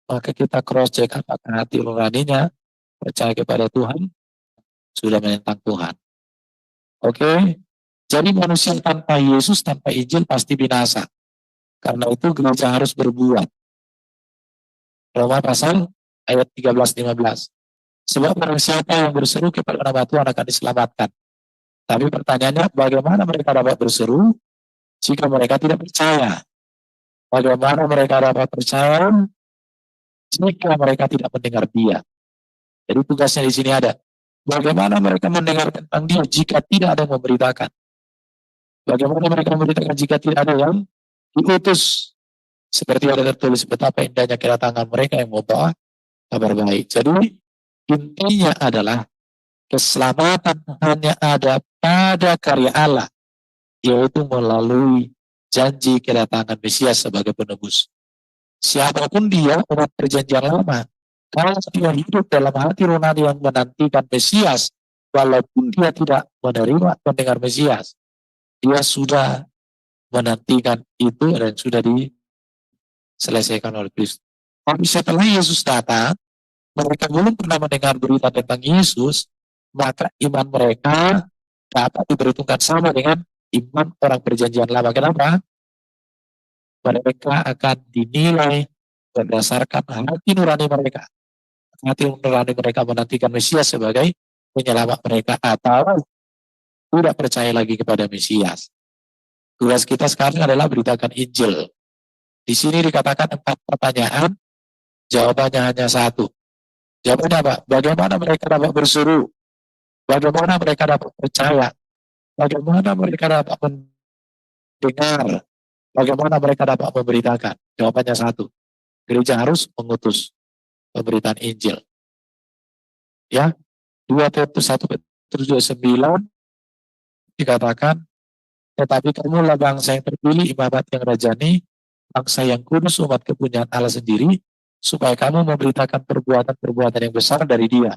C: maka kita cross check apakah hati nuraninya percaya kepada Tuhan, sudah menentang Tuhan. Oke, jadi manusia tanpa Yesus, tanpa Injil pasti binasa. Karena itu gereja harus berbuat. Roma pasal ayat 13-15. Sebab barang siapa yang berseru kepada nama Tuhan akan diselamatkan. Tapi pertanyaannya, bagaimana mereka dapat berseru jika mereka tidak percaya? Bagaimana mereka dapat percaya jika mereka tidak mendengar Dia? Jadi tugasnya di sini ada. Bagaimana mereka mendengar tentang Dia jika tidak ada yang memberitakan? Bagaimana mereka memberitakan jika tidak ada yang diutus? Seperti ada tertulis betapa indahnya kedatangan mereka yang membawa kabar baik. Jadi intinya adalah keselamatan hanya ada pada karya Allah, yaitu melalui janji kedatangan Mesias sebagai penebus. Siapapun dia, umat perjanjian lama, kalau dia hidup dalam hati nurani yang menantikan Mesias, walaupun dia tidak menerima mendengar Mesias, Dia sudah menantikan itu dan sudah diselesaikan oleh Kristus. Tapi setelah Yesus datang, mereka belum pernah mendengar berita tentang Yesus, maka iman mereka dapat diperhitungkan sama dengan iman orang perjanjian lama. Kenapa? Mereka akan dinilai berdasarkan hati nurani mereka. Hati nurani mereka menantikan Mesias sebagai penyelamat mereka atau tidak percaya lagi kepada Mesias. Tugas kita sekarang adalah beritakan Injil. Di sini dikatakan 4 pertanyaan, jawabannya hanya satu. Jawabannya apa? Bagaimana mereka dapat berseru? Bagaimana mereka dapat percaya? Bagaimana mereka dapat mendengar? Bagaimana mereka dapat memberitakan? Jawabannya satu. Gereja harus mengutus pemberitaan Injil. Ya, 2 Petrus 1 Petrus 29 dikatakan, tetapi kamulah bangsa yang terpilih, imamat yang rajani, bangsa yang kudus, umat kepunyaan Allah sendiri, supaya kamu memberitakan perbuatan-perbuatan yang besar dari Dia,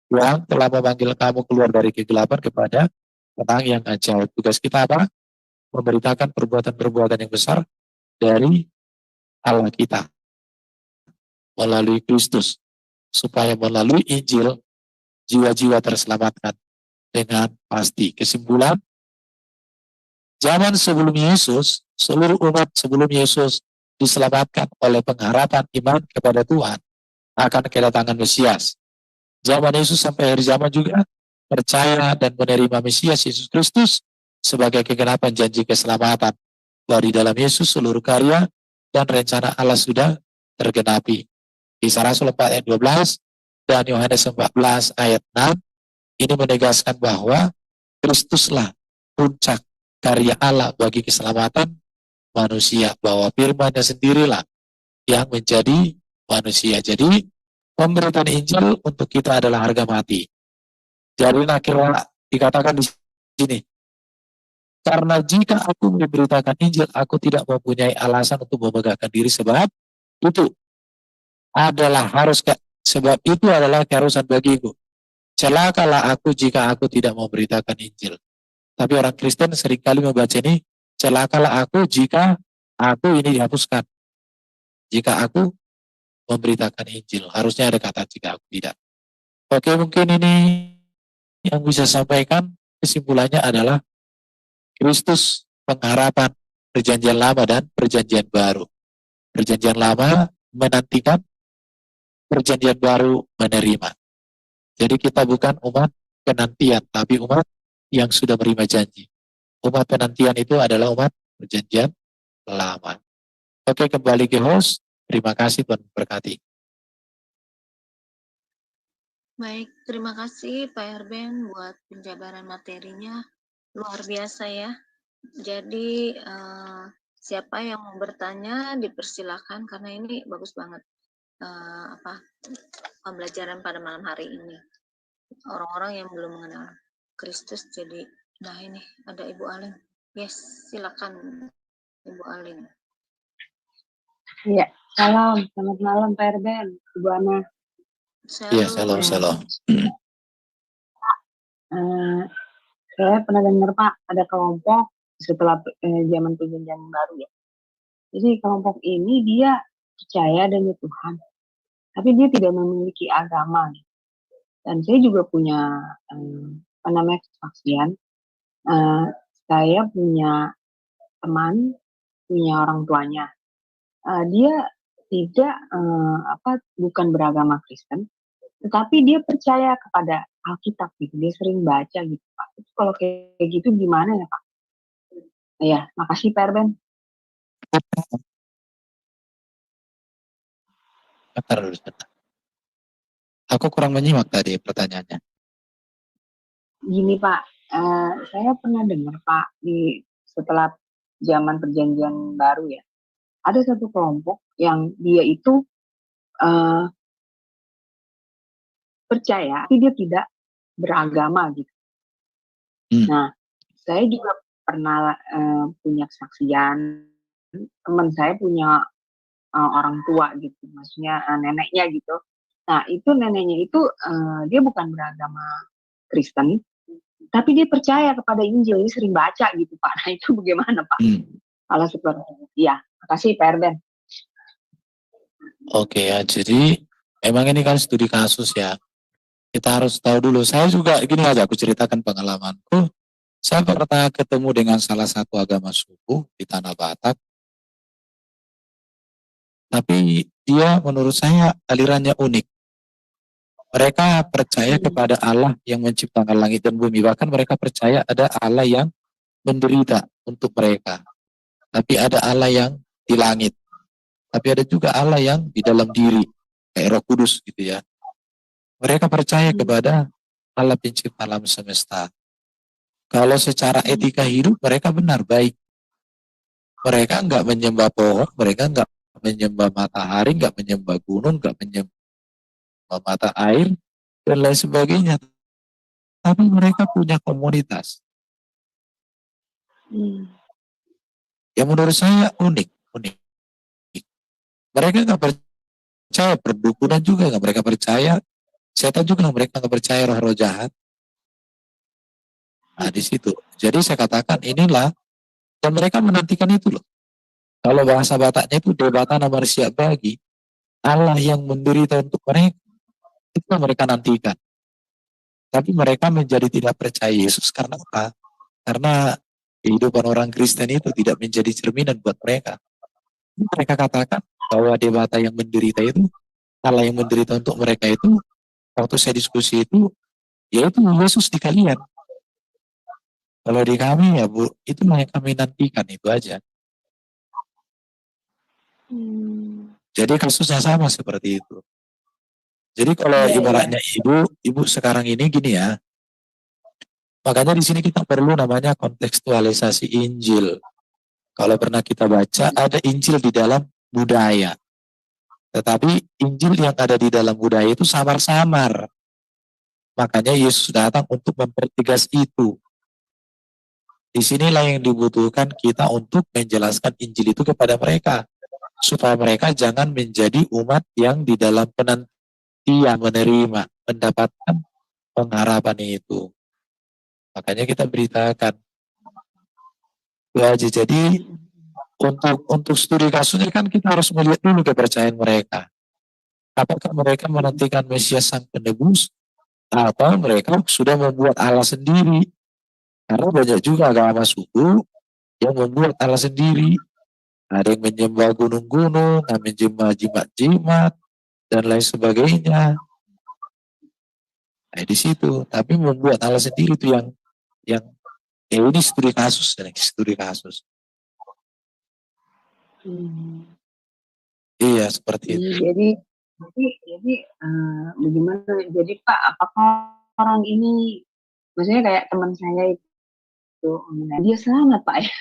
C: yang telah memanggil kamu keluar dari kegelapan kepada terang yang ajaib. Tugas kita apa? Memberitakan perbuatan-perbuatan yang besar dari Allah kita melalui Kristus, supaya melalui Injil jiwa-jiwa terselamatkan dengan pasti. Kesimpulan, zaman sebelum Yesus, seluruh umat sebelum Yesus diselamatkan oleh pengharapan iman kepada Tuhan akan kedatangan Mesias. Zaman Yesus sampai akhir zaman juga percaya dan menerima Mesias Yesus Kristus sebagai kegenapan janji keselamatan. Bahwa di dalam Yesus seluruh karya dan rencana Allah sudah tergenapi. Kisah Rasul 4 ayat 12 dan Yohanes 14 ayat 6 ini menegaskan bahwa Kristuslah puncak karya Allah bagi keselamatan manusia, bahwa firman-Nya sendirilah yang menjadi manusia. Jadi pemberitaan Injil untuk kita adalah harga mati. Jadi akhirnya dikatakan di sini, karena jika aku memberitakan Injil, aku tidak mempunyai alasan untuk memegahkan diri, sebab itu adalah keharusan bagiku. Celakalah aku jika aku tidak memberitakan Injil. Tapi orang Kristen seringkali membaca ini, celakalah aku jika aku ini dihapuskan. Jika aku memberitakan Injil. Harusnya ada kata jika aku tidak. Oke, mungkin ini yang bisa sampaikan. Kesimpulannya adalah Kristus pengharapan perjanjian lama dan perjanjian baru. Perjanjian lama menantikan, perjanjian baru menerima. Jadi kita bukan umat penantian, tapi umat yang sudah menerima janji. Umat penantian itu adalah umat perjanjian lama. Oke, kembali ke host. Terima kasih, Tuhan berkati.
A: Baik, terima kasih Pak Herben buat penjabaran materinya. Luar biasa ya. Jadi siapa yang mau bertanya dipersilakan karena ini bagus banget pembelajaran pada malam hari ini. Orang-orang yang belum mengenal Kristus. Jadi, nah ini ada Ibu Alin. Yes, silakan Ibu Alin.
B: Iya, salam, selamat malam Pak Herben, Ibu Ana.
C: Iya, salam.
B: Saya pernah dengar Pak, ada kelompok setelah zaman perjanjian baru ya. Jadi kelompok ini dia percaya adanya Tuhan, tapi dia tidak memiliki agama. Dan saya juga punya kesaksian. Saya punya teman, punya orang tuanya. Dia tidak bukan beragama Kristen, tetapi dia percaya kepada Alkitab gitu. Dia sering baca gitu Pak. Itu kalau kayak gitu gimana ya Pak? Ya, makasih Pak Herben.
C: Bentar. Aku kurang menyimak tadi pertanyaannya.
B: Gini Pak, saya pernah dengar Pak setelah zaman perjanjian baru ya, ada satu kelompok yang dia itu percaya, tapi dia tidak beragama gitu. Nah, saya juga pernah punya kesaksian, teman saya punya orang tua gitu, maksudnya neneknya gitu. Nah, itu neneknya itu dia bukan beragama Kristen, tapi dia percaya kepada Injil, dia sering baca gitu Pak. Nah itu bagaimana Pak? Kalau seperti itu. Ya, makasih Pak Erben.
C: Oke ya, jadi emang ini kan studi kasus ya. Kita harus tahu dulu. Saya juga gini aja, aku ceritakan pengalamanku. Saya pernah ketemu dengan salah satu agama suku di Tanah Batak. Tapi dia menurut saya alirannya unik. Mereka percaya kepada Allah yang menciptakan langit dan bumi. Bahkan mereka percaya ada Allah yang menderita untuk mereka. Tapi ada Allah yang di langit. Tapi ada juga Allah yang di dalam diri. Kayak Roh Kudus gitu ya. Mereka percaya kepada Allah pencipta alam semesta. Kalau secara etika hidup mereka benar baik. Mereka nggak menyembah pohon, mereka nggak menyembah matahari, nggak menyembah gunung, nggak menyembah mata air, dan lain sebagainya. Tapi mereka punya komunitas. Yang menurut saya unik. Mereka nggak percaya perdukunan juga, nggak mereka percaya setan juga, mereka nggak percaya roh-roh jahat. Nah di situ. Jadi saya katakan inilah, dan mereka menantikan itu loh. Kalau bahasa Bataknya itu debatana manusia bagi Allah yang menderita untuk mereka, itu yang mereka nantikan. Tapi mereka menjadi tidak percaya Yesus karena apa? Karena kehidupan orang Kristen itu tidak menjadi cerminan buat mereka. Mereka katakan bahwa dewata yang menderita itu, Allah yang menderita untuk mereka itu, waktu saya diskusi itu, yaitu Yesus di kalian. Kalau di kami ya Bu, itulah yang kami nantikan, itu aja. Jadi kasusnya sama seperti itu. Jadi kalau ibaratnya ibu sekarang ini gini ya, makanya di sini kita perlu namanya kontekstualisasi Injil. Kalau pernah kita baca, ada Injil di dalam budaya. Tetapi Injil yang ada di dalam budaya itu samar-samar. Makanya Yesus datang untuk mempertegas itu. Disinilah yang dibutuhkan kita untuk menjelaskan Injil itu kepada mereka. Supaya mereka jangan menjadi umat yang di dalam penantian menerima, mendapatkan pengharapan itu. Makanya kita beritakan. Jadi untuk studi kasusnya kan kita harus melihat dulu kepercayaan mereka. Apakah mereka menantikan Mesias Sang Penebus atau mereka sudah membuat Allah sendiri? Karena banyak juga agama suku yang membuat Allah sendiri. Ada yang menyembah gunung-gunung, ada yang menyembah jimat-jimat, dan lain sebagainya. Nah, di situ. Tapi membuat Allah sendiri itu yang ini studi kasus, studi kasus. Iya, seperti itu.
B: Jadi bagaimana? Jadi Pak, apakah orang ini, maksudnya kayak teman saya itu, dia selamat Pak ya?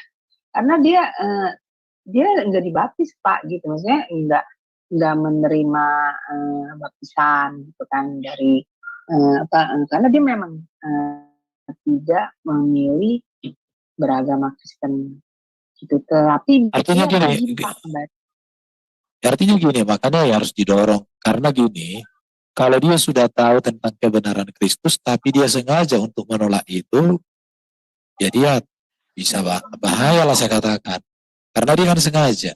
B: Karena dia nggak dibaptis Pak gitu, maksudnya nggak menerima baptisan gitu kan dari karena dia memang tidak memilih beragama Kristen gitu, tapi
C: artinya gini, makanya ya harus didorong, karena gini, kalau dia sudah tahu tentang kebenaran Kristus tapi dia sengaja untuk menolak itu, ya dia bisa bahaya lah saya katakan, karena dia kan sengaja.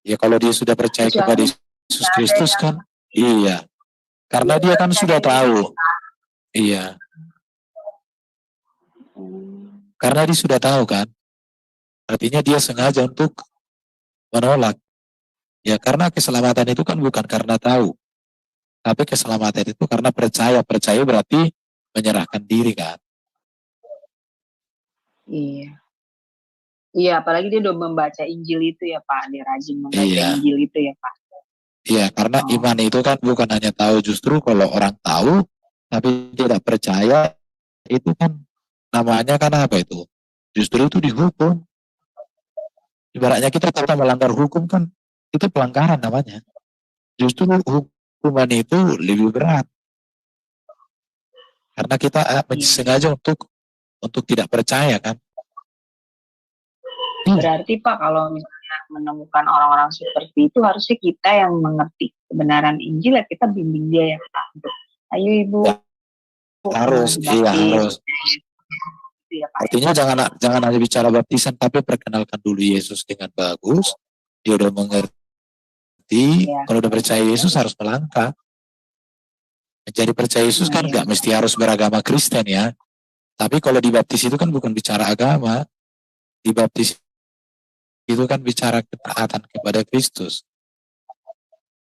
C: Ya kalau dia sudah percaya kepada Yesus Kristus kan, iya, karena dia kan sudah tahu, iya, karena dia sudah tahu kan, artinya dia sengaja untuk menolak. Ya karena keselamatan itu kan bukan karena tahu, tapi keselamatan itu karena percaya. Percaya berarti menyerahkan diri kan.
B: Iya. Iya, apalagi dia udah membaca Injil itu ya Pak, dia rajin membaca Injil itu ya Pak.
C: Iya, karena iman itu kan bukan hanya tahu, justru kalau orang tahu tapi tidak percaya, itu kan namanya kan apa itu? Justru itu dihukum. Ibaratnya kita melanggar hukum kan, itu pelanggaran namanya. Justru hukuman itu lebih berat. Karena kita sengaja untuk tidak percaya kan.
B: Berarti Pak, kalau misalnya menemukan orang-orang seperti itu, harusnya kita yang mengerti kebenaran Injil, ya kita bimbing dia ya Pak. Ayo Ibu,
C: Harus, iya harus.
B: Ya, Pak.
C: Artinya jangan hanya bicara baptisan, tapi perkenalkan dulu Yesus dengan bagus. Dia udah mengerti.
B: Ya.
C: Kalau udah percaya Yesus harus melangkah. Menjadi percaya Yesus kan nggak mesti harus beragama Kristen ya. Tapi kalau dibaptis itu kan bukan bicara agama. Dibaptis itu kan bicara ketaatan kepada Kristus.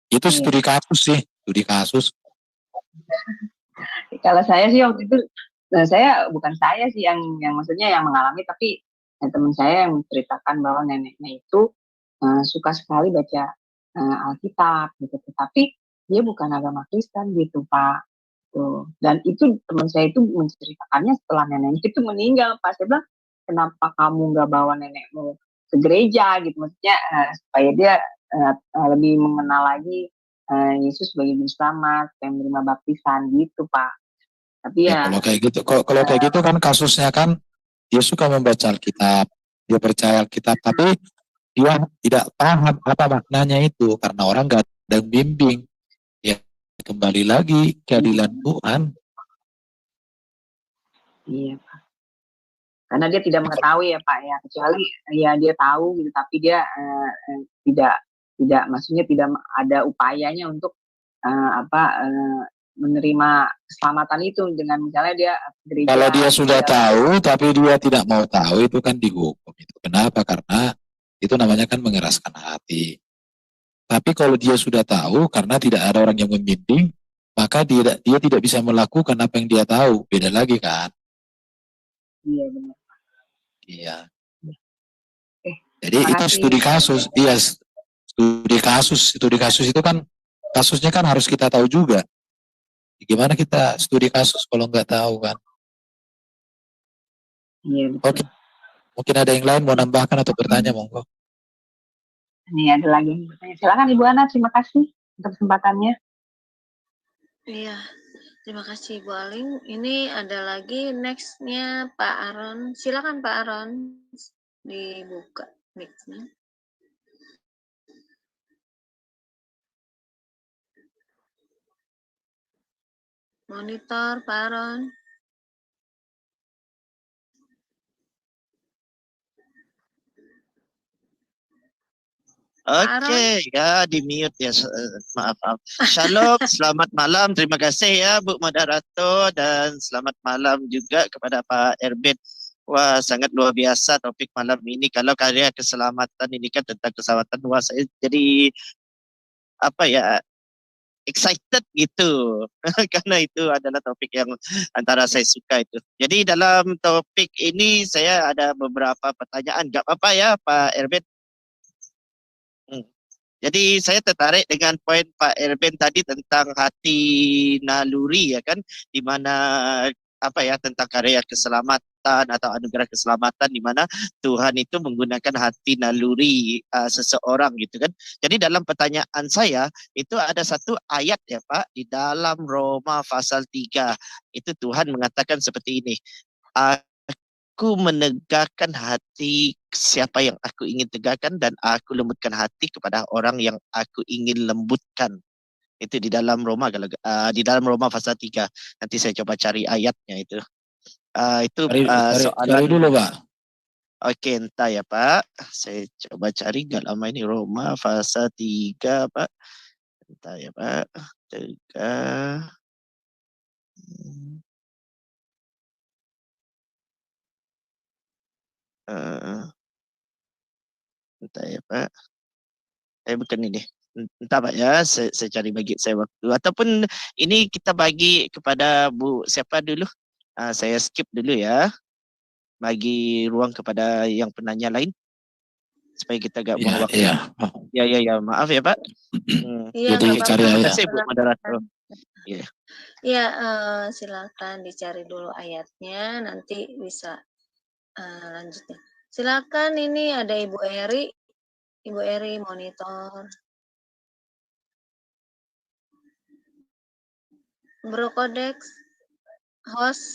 C: Itu studi kasus sih, studi kasus.
B: Kalau saya sih waktu itu, saya bukan saya sih yang maksudnya yang mengalami, tapi teman saya yang menceritakan bahwa neneknya itu suka sekali baca Alkitab gitu, tapi dia bukan agama Kristen gitu Pak. Tuh. Dan itu teman saya itu menceritakannya setelah neneknya itu meninggal. Pak, saya bilang, kenapa kamu nggak bawa nenekmu ke gereja gitu, maksudnya supaya dia lebih mengenal lagi Yesus sebagai juru selamat, yang menerima baptisan gitu Pak. Tapi
C: Ya, kalau kayak gitu kan kasusnya kan dia suka membaca Alkitab, dia percaya Alkitab, tapi dia tidak paham apa maknanya itu karena orang gak ada yang bimbing. Ya, kembali lagi keadilan Tuhan.
B: Iya Pak. Karena dia tidak mengetahui ya Pak ya, kecuali ya dia tahu gitu, tapi dia tidak maksudnya tidak ada upayanya untuk menerima keselamatan itu dengan misalnya dia gereja.
C: Kalau dia sudah tahu tapi dia tidak mau tahu, itu kan dihukum itu. Kenapa? Karena itu namanya kan mengeraskan hati. Tapi kalau dia sudah tahu karena tidak ada orang yang membimbing, maka dia tidak bisa melakukan apa yang dia tahu. Beda lagi kan?
B: Iya benar.
C: Iya. Jadi itu studi kasus. Iya, studi kasus itu kan kasusnya kan harus kita tahu juga. Gimana kita studi kasus kalau nggak tahu kan?
B: Iya betul.
C: Oke. Mungkin ada yang lain mau nambahkan atau bertanya, monggo.
B: Ini ada lagi yang bertanya. Silakan Ibu Ana, terima kasih untuk kesempatannya.
A: Iya, terima kasih Bu Aling. Ini ada lagi nextnya Pak Aron. Silakan Pak Aron, dibuka mic-nya. Monitor Pak Aron.
D: Oke, ya di mute ya, maaf. Shalom, selamat malam, terima kasih ya Bu Moderator, dan selamat malam juga kepada Pak Erben. Wah, sangat luar biasa topik malam ini. Kalau karya keselamatan ini kan tentang keselamatan, wah saya jadi apa ya, excited gitu. Karena itu adalah topik yang antara saya suka itu. Jadi dalam topik ini saya ada beberapa pertanyaan. Gak apa-apa ya Pak Erben? Jadi saya tertarik dengan poin Pak Erben tadi tentang hati naluri ya kan, di mana apa ya, tentang karya keselamatan atau anugerah keselamatan, di mana Tuhan itu menggunakan hati naluri seseorang gitu kan. Jadi dalam pertanyaan saya itu ada satu ayat ya Pak, di dalam Roma pasal 3 itu Tuhan mengatakan seperti ini. Aku menegakkan hati siapa yang aku ingin tegakkan, dan aku lembutkan hati kepada orang yang aku ingin lembutkan. Itu di dalam Roma, di dalam Roma pasal 3. Nanti saya coba cari ayatnya itu. Soalan.
C: Cari dulu Pak.
D: Oke, entah ya Pak. Saya coba cari, gak lama ini Roma pasal 3 Pak. Entah ya Pak. 3. Entah ya Pak. Bukan ini. Entah Pak ya, saya cari bagi saya waktu. Ataupun ini kita bagi kepada Bu siapa dulu. Saya skip dulu ya. Bagi ruang kepada yang penanya lain. Supaya kita gak buang waktu. Ya, maaf ya Pak.
C: Jadi cari
D: Terima
C: ayat.
D: kasih Bu moderator.
A: Iya, silakan dicari dulu ayatnya, nanti bisa lanjutnya. Silakan, ini ada Ibu Eri. Ibu Eri monitor. Bro Kodex, host.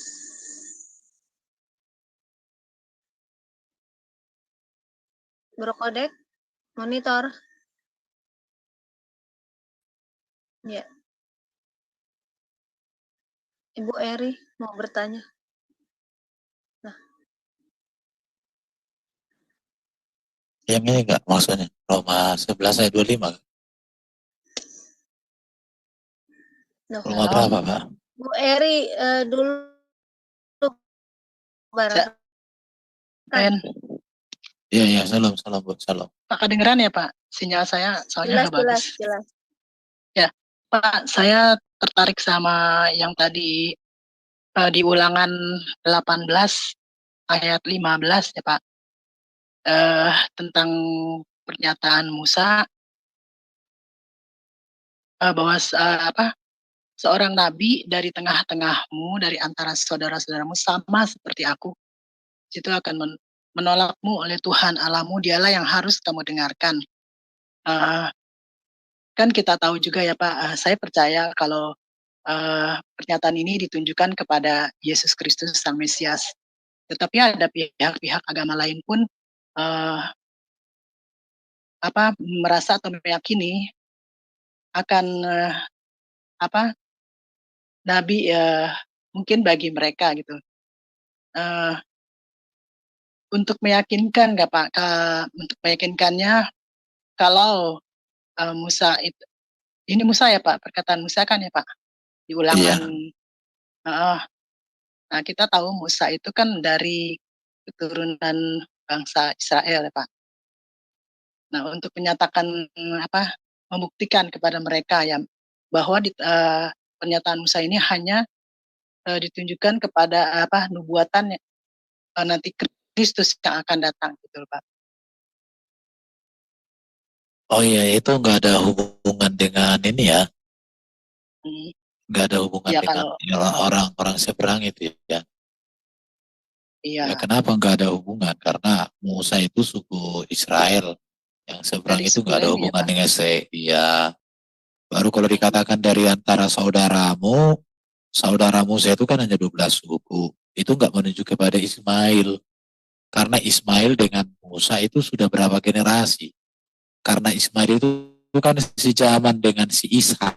A: Bro Kodex, monitor. Ya. Ibu Eri mau bertanya.
C: Yang ini enggak maksudnya Roma 11 ayat 25.
A: Loh,
C: Roma berapa, Pak?
A: Bu Eri dulu bareng.
E: Ben,
C: Iya, salam Bu, salam.
E: Pak kedengeran ya Pak? Sinyal saya soalnya nggak bagus.
A: Jelas.
E: Ya, Pak, saya tertarik sama yang tadi di Ulangan 18 ayat 15 ya Pak. Tentang pernyataan Musa bahwa seorang nabi dari tengah-tengahmu, dari antara saudara-saudaramu sama seperti aku, itu akan menolakmu oleh Tuhan Allahmu, dialah yang harus kamu dengarkan. Kan kita tahu juga ya Pak, saya percaya kalau pernyataan ini ditunjukkan kepada Yesus Kristus Sang Mesias. Tetapi ada pihak-pihak agama lain pun merasa atau meyakini akan nabi mungkin bagi mereka gitu. Untuk meyakinkan nggak Pak? Untuk meyakinkannya kalau Musa itu, ini Musa ya Pak, perkataan Musa kan ya Pak, di Ulangan. Iya. Nah kita tahu Musa itu kan dari keturunan bangsa Israel ya Pak. Nah untuk menyatakan membuktikan kepada mereka ya bahwa pernyataan Musa ini hanya ditunjukkan kepada nubuatan nanti Kristus yang akan datang gitu Pak.
C: Oh iya, itu nggak ada hubungan dengan ini ya. Nggak ada hubungan
E: ya,
C: dengan orang-orang seberang itu ya.
E: Iya.
C: Ya, kenapa nggak ada hubungan? Karena Musa itu suku Israel. Yang seberang itu nggak ada hubungan dengan saya. Baru kalau dikatakan dari antara saudaramu saya itu kan hanya 12 suku. Itu nggak menuju kepada Ismail. Karena Ismail dengan Musa itu sudah berapa generasi. Karena Ismail itu kan sejaman dengan si Ishak,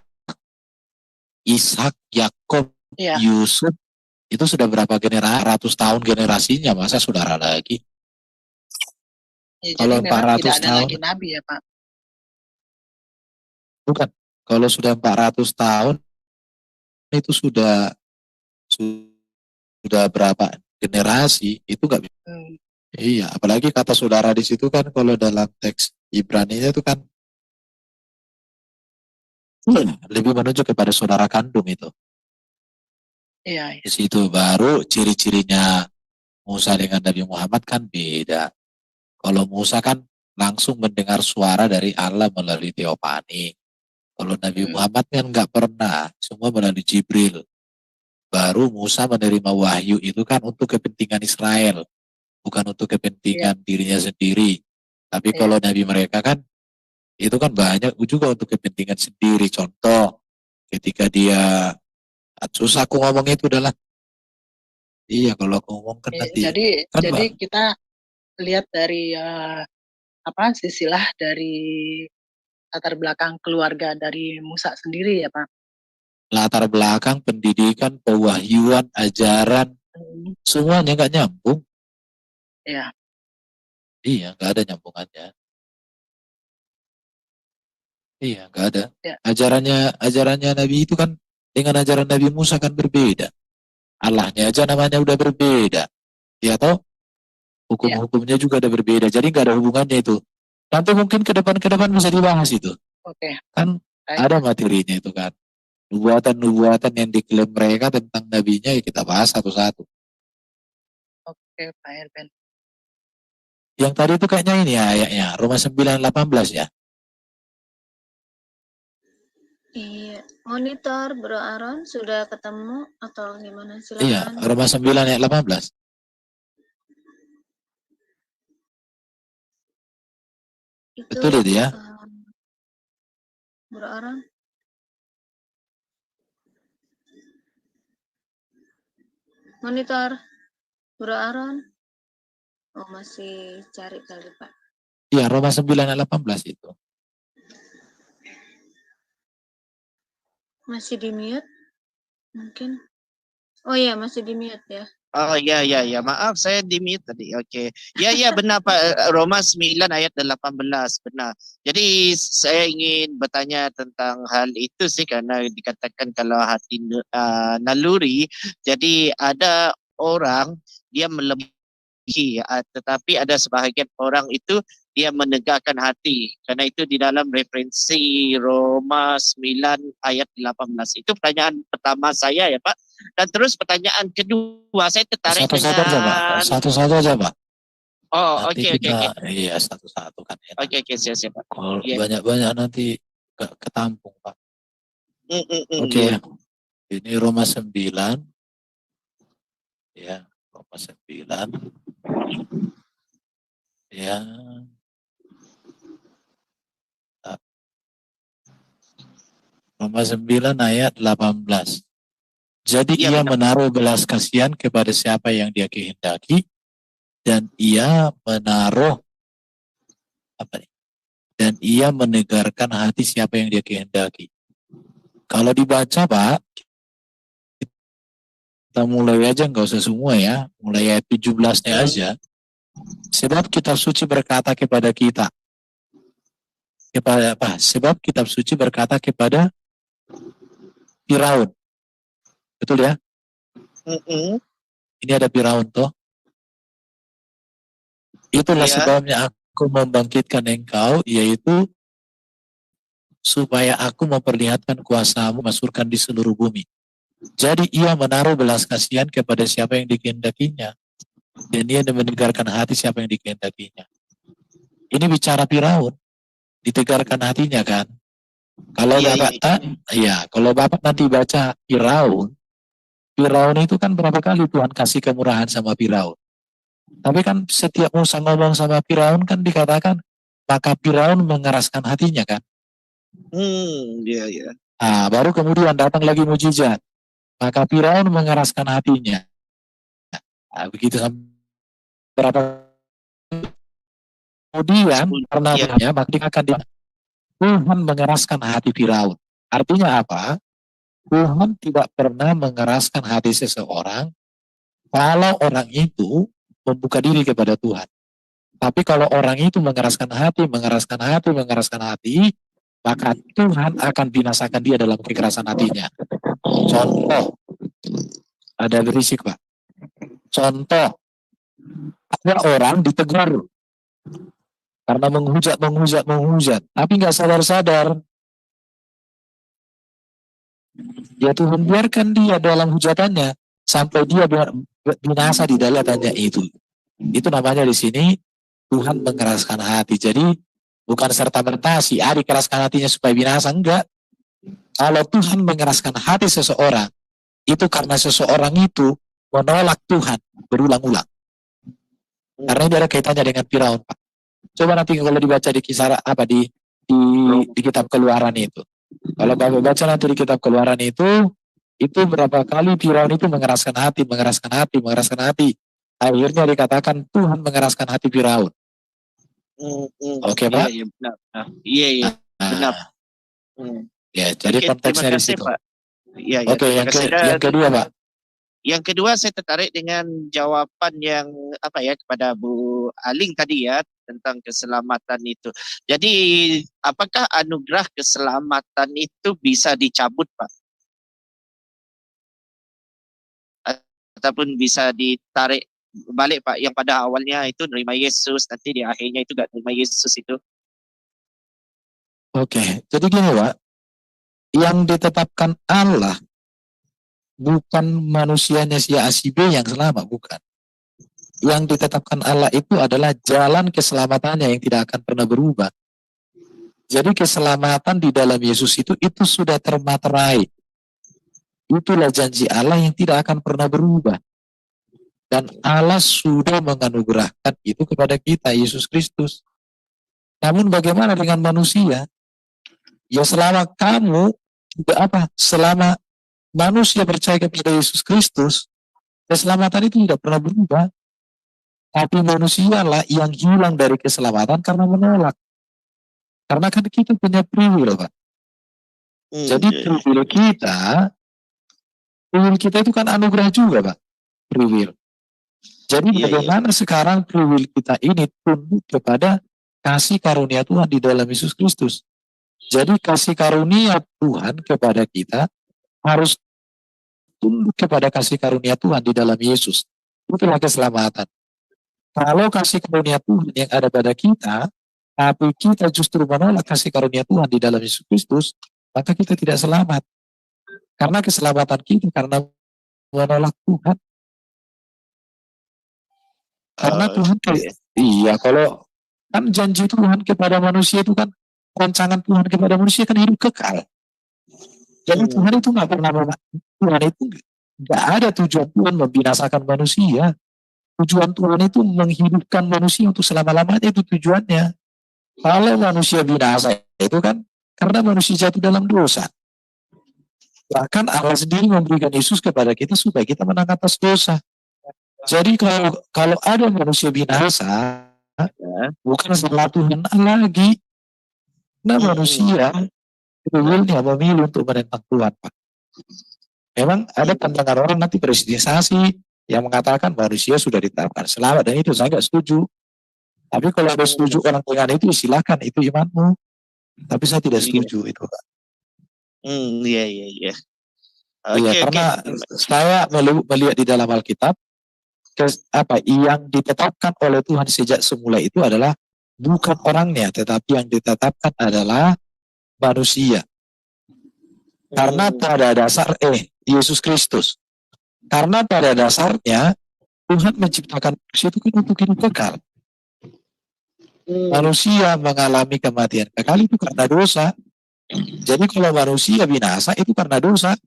C: Yakub, Yusuf, itu sudah berapa ratus tahun generasinya, masa saudara lagi?
E: Ya,
C: kalau 400
E: tidak ada
C: tahun
E: lagi nabi ya Pak?
C: Bukan, kalau sudah 400 tahun itu sudah berapa generasi, itu nggak bisa. Iya, apalagi kata saudara di situ kan kalau dalam teks Ibrani itu kan lebih menuju kepada saudara kandung itu.
E: Iya.
C: Di situ baru ciri-cirinya Musa dengan Nabi Muhammad kan beda. Kalau Musa kan langsung mendengar suara dari Allah melalui teofani. Kalau Nabi Muhammad kan nggak pernah, semua melalui Jibril. Baru Musa menerima wahyu itu kan untuk kepentingan Israel, bukan untuk kepentingan dirinya sendiri. Tapi kalau Nabi mereka kan, itu kan banyak juga untuk kepentingan sendiri. Contoh, ketika dia, susah aku ngomong itu adalah, iya kalau aku ngomong kan nanti.
E: Jadi kita lihat dari silsilah dari latar belakang keluarga dari Musa sendiri ya Pak.
C: Latar belakang, pendidikan, pewahyuan, ajaran, semuanya nggak nyambung.
E: Iya.
C: Iya, nggak ada nyambungannya. Iya, nggak ada.
E: Ya.
C: Ajarannya Nabi itu kan dengan ajaran Nabi Musa kan berbeda. Allahnya aja namanya udah berbeda. Ya toh? Hukum-hukumnya juga ada berbeda. Jadi nggak ada hubungannya itu. Nanti mungkin ke depan bisa dibahas itu.
E: Oke.
C: Kan ada materinya itu kan. Nubuatan yang diklaim mereka tentang nabinya ya kita bahas satu-satu.
E: Oke, Pak Erben.
C: Yang tadi itu kayaknya ini ya ayatnya, Roma 9:18 ya.
A: Iya, monitor Bro Aaron sudah ketemu atau gimana? Silakan.
C: Iya, Roma 9 ayat 18. Betul itu ya.
A: Bro Aaron. Monitor Bro Aaron. Oh, masih cari kali Pak.
C: Iya, Roma 9 ayat 18 itu.
A: Masih di mute mungkin. Oh iya, masih di mute ya.
D: Oh ya, maaf saya di mute tadi. Oke. Ya, benar Pak. Roma 9 ayat 18, benar. Jadi saya ingin bertanya tentang hal itu sih, karena dikatakan kalau hati naluri, jadi ada orang dia melebihi, tetapi ada sebahagian orang itu dia menegakkan hati. Karena itu di dalam referensi Roma 9 ayat 18. Itu pertanyaan pertama saya ya Pak. Dan terus pertanyaan kedua, saya tertarik
C: Satu-satu aja, Pak.
D: dengan...
C: Satu-satu aja, Pak.
D: Oh,
C: Nanti
D: oke.
C: kita, iya satu-satu kan enak.
D: Oke, siap Pak.
C: Kalau
D: Yeah.
C: banyak-banyak nanti gak ketampung, Pak.
D: Oke.
C: Ini Roma 9. Ya, Roma 9. Ya. Roma 9 ayat 18. Jadi
D: Ya,
C: ia
D: benar.
C: menaruh belas kasihan kepada siapa yang dia kehendaki, dan ia menaruh dan ia menegarkan hati siapa yang dia kehendaki. Kalau dibaca Pak, kita mulai aja, nggak usah semua ya, mulai ayat 17-nya aja. Sebab kitab suci berkata kepada kita, sebab kitab suci berkata kepada Firaun. Betul ya? Ini ada Firaun toh. Itulah sebabnya aku membangkitkan engkau, yaitu supaya aku memperlihatkan kuasamu, masurkan di seluruh bumi. Jadi ia menaruh belas kasihan kepada siapa yang dikehendakinya, dan ia mendegarkan hati siapa yang dikehendakinya. Ini bicara Firaun, ditegarkan hatinya kan. Kalau kalau Bapak nanti baca Firaun itu kan berapa kali Tuhan kasih kemurahan sama Firaun. Tapi kan setiap Musa ngomong sama Firaun kan dikatakan, maka Firaun mengeraskan hatinya kan.
D: Iya.
C: Baru kemudian datang lagi mujizat. Maka Firaun mengeraskan hatinya. Begitu sampai berapa kemudian karena maka akan Tuhan mengeraskan hati Firaun. Artinya apa? Tuhan tidak pernah mengeraskan hati seseorang kalau orang itu membuka diri kepada Tuhan. Tapi kalau orang itu mengeraskan hati, maka Tuhan akan binasakan dia dalam kekerasan hatinya. Contoh, ada berisik Pak. Contoh, ada orang ditegur karena menghujat, tapi nggak sadar-sadar. Ya Tuhan biarkan dia dalam hujatannya sampai dia binasa di dalatannya itu. Itu namanya di sini Tuhan mengeraskan hati. Jadi bukan serta-merta si A dikeraskan hatinya supaya binasa, enggak. Kalau Tuhan mengeraskan hati seseorang, itu karena seseorang itu menolak Tuhan berulang-ulang. Karena ini ada kaitannya dengan Firaun, Pak. Coba nanti kalau dibaca di kisah di kitab Keluaran itu. Kalau Bapak baca nanti di kitab Keluaran itu berapa kali Firaun itu mengeraskan hati. Akhirnya dikatakan Tuhan mengeraskan hati Firaun. Oke, Pak?
D: Iya, benar. Iya, benar.
C: Ya, jadi konteksnya di situ.
D: Ya,
C: Oke, yang kedua, Pak.
D: Yang kedua saya tertarik dengan jawaban yang kepada Bu Aling tadi ya tentang keselamatan itu. Jadi apakah anugerah keselamatan itu bisa dicabut, Pak? Ataupun bisa ditarik balik, Pak, yang pada awalnya itu menerima Yesus, nanti di akhirnya itu gak menerima Yesus itu?
C: Oke, jadi gini Pak, yang ditetapkan Allah bukan manusianya si A si B yang selamat, bukan. Yang ditetapkan Allah itu adalah jalan keselamatannya yang tidak akan pernah berubah. Jadi keselamatan di dalam Yesus itu sudah termaterai. Itulah janji Allah yang tidak akan pernah berubah. Dan Allah sudah menganugerahkan itu kepada kita, Yesus Kristus. Namun bagaimana dengan manusia? Ya selama selama manusia percaya kepada Yesus Kristus, keselamatan itu tidak pernah berubah. Tapi manusialah yang hilang dari keselamatan karena menolak. Karena kan kita punya free will, Pak. Jadi free will kita Free will kita itu kan anugerah juga, Pak. Free will. Jadi bagaimana sekarang free will kita ini tunduk kepada kasih karunia Tuhan di dalam Yesus Kristus. Jadi kasih karunia Tuhan kepada kita harus tunduk kepada kasih karunia Tuhan di dalam Yesus. Itulah keselamatan. Kalau kasih karunia Tuhan yang ada pada kita, tapi kita justru menolak kasih karunia Tuhan di dalam Yesus Kristus, maka kita tidak selamat. Karena keselamatan kita karena menolak Tuhan. Karena Tuhan iya, kalau kan janji Tuhan kepada manusia itu kan, rancangan Tuhan kepada manusia kan hidup kekal. Jadi Tuhan itu nggak pernah, Tuhan itu nggak ada tujuan Tuhan membinasakan manusia. Tujuan Tuhan itu menghidupkan manusia untuk selama-lamanya, itu tujuannya. Kalau manusia binasa itu kan karena manusia jatuh dalam dosa. Bahkan Allah sendiri memberikan Yesus kepada kita supaya kita menang atas dosa. Jadi kalau ada manusia binasa, bukan salah Tuhan lagi. Nah manusia realnya memilih untuk menentang Tuhan, Pak. Memang ada pandangan orang nanti presidenisasi yang mengatakan manusia sudah ditetapkan selamat, dan itu saya nggak setuju. Tapi kalau ada setuju orang dengan itu, silakan, itu imanmu. Tapi saya tidak setuju itu, Pak.
D: Iya.
C: Iya, karena saya melihat di dalam Alkitab, yang ditetapkan oleh Tuhan sejak semula itu adalah bukan orangnya, tetapi yang ditetapkan adalah manusia. Karena pada dasar Yesus Kristus. Karena pada dasarnya Tuhan menciptakan manusia itu kan untuk hidup kekal. Manusia mengalami kematian kekal itu karena dosa. Jadi kalau manusia binasa itu karena dosa,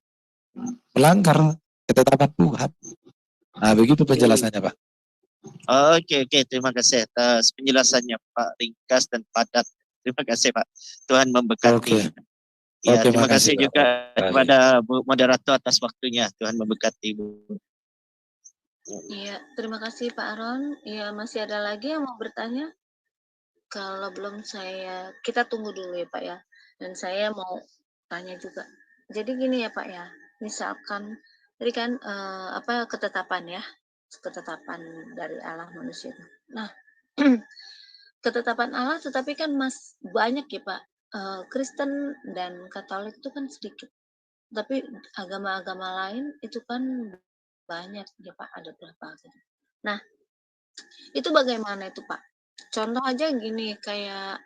C: melanggar ketetapan Tuhan. Nah, begitu penjelasannya, Pak.
D: Oke, terima kasih atas penjelasannya, Pak, ringkas dan padat. Terima kasih, Pak. Tuhan memberkati. Ya, terima kasih juga kepada Bu Moderator atas waktunya. Tuhan memberkati, Bu.
A: Iya, terima kasih Pak Aron. Ya, masih ada lagi yang mau bertanya? Kalau belum kita tunggu dulu ya Pak ya. Dan saya mau tanya juga. Jadi gini ya Pak ya, misalkan tadi kan ketetapan ya, ketetapan dari Allah manusia. Nah, ketetapan Allah tetapi kan banyak ya Pak. Kristen dan Katolik itu kan sedikit. Tapi agama-agama lain itu kan banyak ya Pak, ada berapa gitu. Nah, itu bagaimana itu Pak? Contoh aja gini, kayak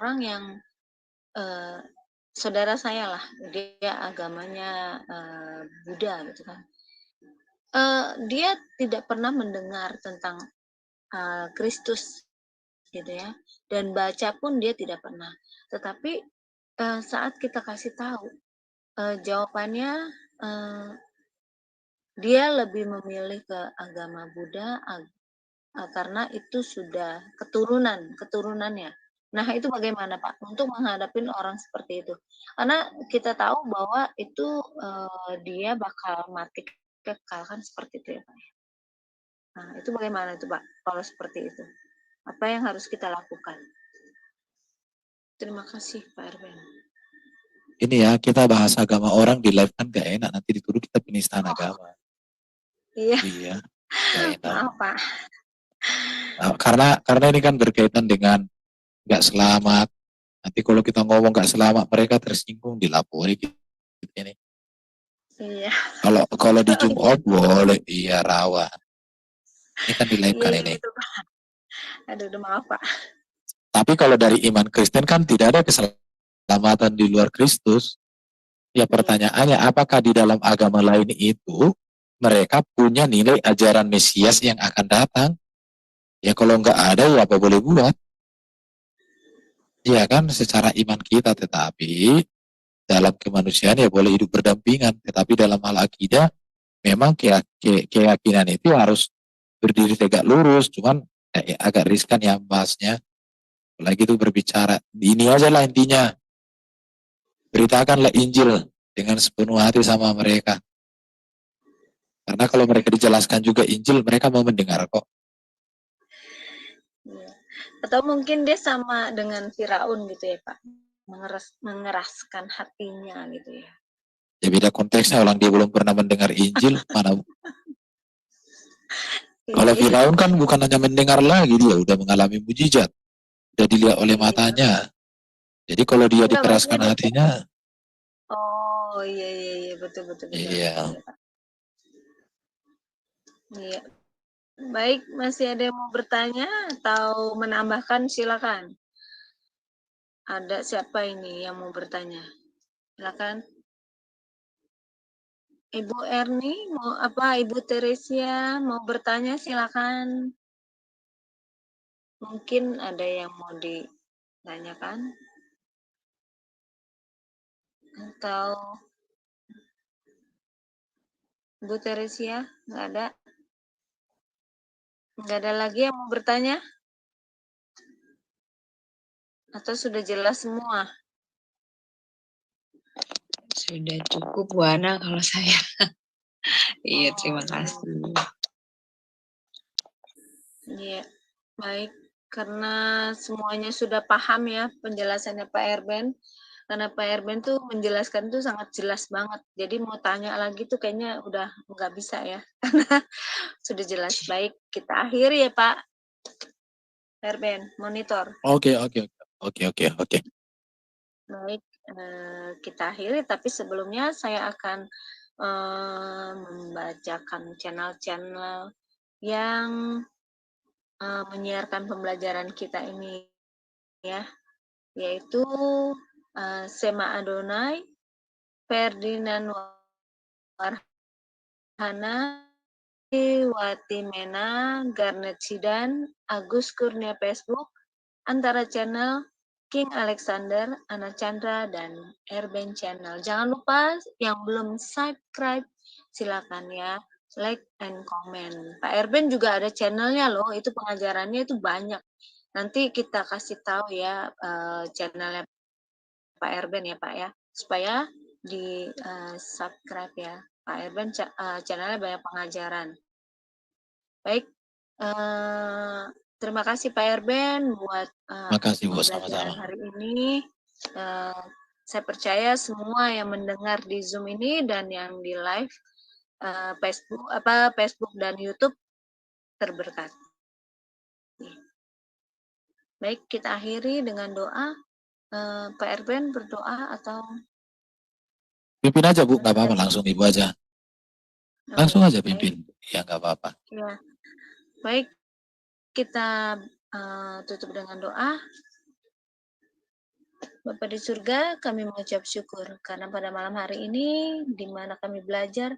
A: orang yang saudara saya lah, dia agamanya Buddha gitu kan. Dia tidak pernah mendengar tentang Kristus gitu ya, dan baca pun dia tidak pernah. Tetapi saat kita kasih tahu, jawabannya dia lebih memilih ke agama Buddha karena itu sudah keturunannya. Nah, itu bagaimana Pak untuk menghadapi orang seperti itu? Karena kita tahu bahwa itu dia bakal mati kekal kan, seperti itu ya Pak. Nah, itu bagaimana itu Pak kalau seperti itu? Apa yang harus kita lakukan? Terima kasih Pak Erwin.
C: Ini ya, kita bahas agama orang di live kan gak enak, nanti dituduh kita penistaan agama. Iya. Gak enak.
A: Maaf Pak.
C: Nah, karena ini kan berkaitan dengan gak selamat. Nanti kalau kita ngomong gak selamat, mereka tersinggung, dilapori gitu ini.
A: Iya.
C: Kalau di Jumat boleh, iya rawa. Ini kan di live kan ini.
A: Betul, Pak. Aduh, maaf Pak.
C: Tapi kalau dari iman Kristen kan tidak ada keselamatan di luar Kristus. Ya pertanyaannya, apakah di dalam agama lain itu mereka punya nilai ajaran Mesias yang akan datang? Ya kalau nggak ada, ya apa boleh buat? Ya kan, secara iman kita, tetapi dalam kemanusiaan ya boleh hidup berdampingan. Tetapi dalam hal akidah, memang keyakinan itu harus berdiri tegak lurus. Cuman agak riskan ya bahasnya. Lagi itu berbicara, ini aja lah intinya. Beritakanlah Injil dengan sepenuh hati sama mereka. Karena kalau mereka dijelaskan juga Injil, mereka mau mendengar kok.
A: Atau mungkin dia sama dengan Firaun gitu ya Pak, mengeraskan hatinya gitu ya.
C: Ya beda konteksnya, orang dia belum pernah mendengar Injil, mana. Kalau
A: Iya.
C: Firaun kan bukan hanya mendengar lagi, dia udah mengalami mujizat, udah dilihat oleh
A: Iya.
C: matanya. Jadi kalau dia
A: Enggak, berarti
C: dikeraskan
A: ada.
C: hatinya,
A: Oh iya betul.
C: iya.
A: Iya, Pak. Iya. Baik, masih ada yang mau bertanya atau menambahkan, silakan. Ada siapa ini yang mau bertanya? Silakan. Ibu Erni mau apa? Ibu Teresia mau bertanya, silakan. Mungkin ada yang mau ditanyakan atau Ibu Teresia nggak ada? Nggak ada lagi yang mau bertanya? Atau sudah jelas semua?
B: Sudah cukup Bu Ana kalau saya. Iya, terima kasih.
A: Iya, baik. Karena semuanya sudah paham ya penjelasannya Pak Erben. Karena Pak Erben tuh menjelaskan tuh sangat jelas banget. Jadi mau tanya lagi tuh kayaknya udah nggak bisa ya. Karena sudah jelas. Baik, kita akhiri ya Pak Erben, monitor.
C: Oke.
A: Baik, kita akhiri. Tapi sebelumnya saya akan membacakan channel-channel yang menyiarkan pembelajaran kita ini ya, yaitu Sema Adonai, Ferdinand Warhana, Watimena, Garnet Sidan, Agus Kurnia Facebook, Antara Channel, King Alexander, Ana Chandra, dan Erben Channel. Jangan lupa yang belum subscribe, silakan ya, like and comment. Pak Erben juga ada channelnya loh, itu pengajarannya itu banyak. Nanti kita kasih tahu ya channelnya Pak Erben ya Pak ya, supaya di subscribe ya. Pak Erben channelnya banyak pengajaran. Baik, terima kasih Pak Erben buat
C: Makasih Bu,
A: pembelajaran
C: sama-sama.
A: hari ini. Saya percaya semua yang mendengar di Zoom ini dan yang di live Facebook dan YouTube terberkati. Baik, kita akhiri dengan doa. Pak Erben berdoa atau
C: Pimpin aja Bu, nggak apa-apa, langsung Ibu aja. Langsung aja pimpin, ya nggak apa-apa.
A: Ya, baik, kita tutup dengan doa. Bapa di surga, kami mengucap syukur karena pada malam hari ini, di mana kami belajar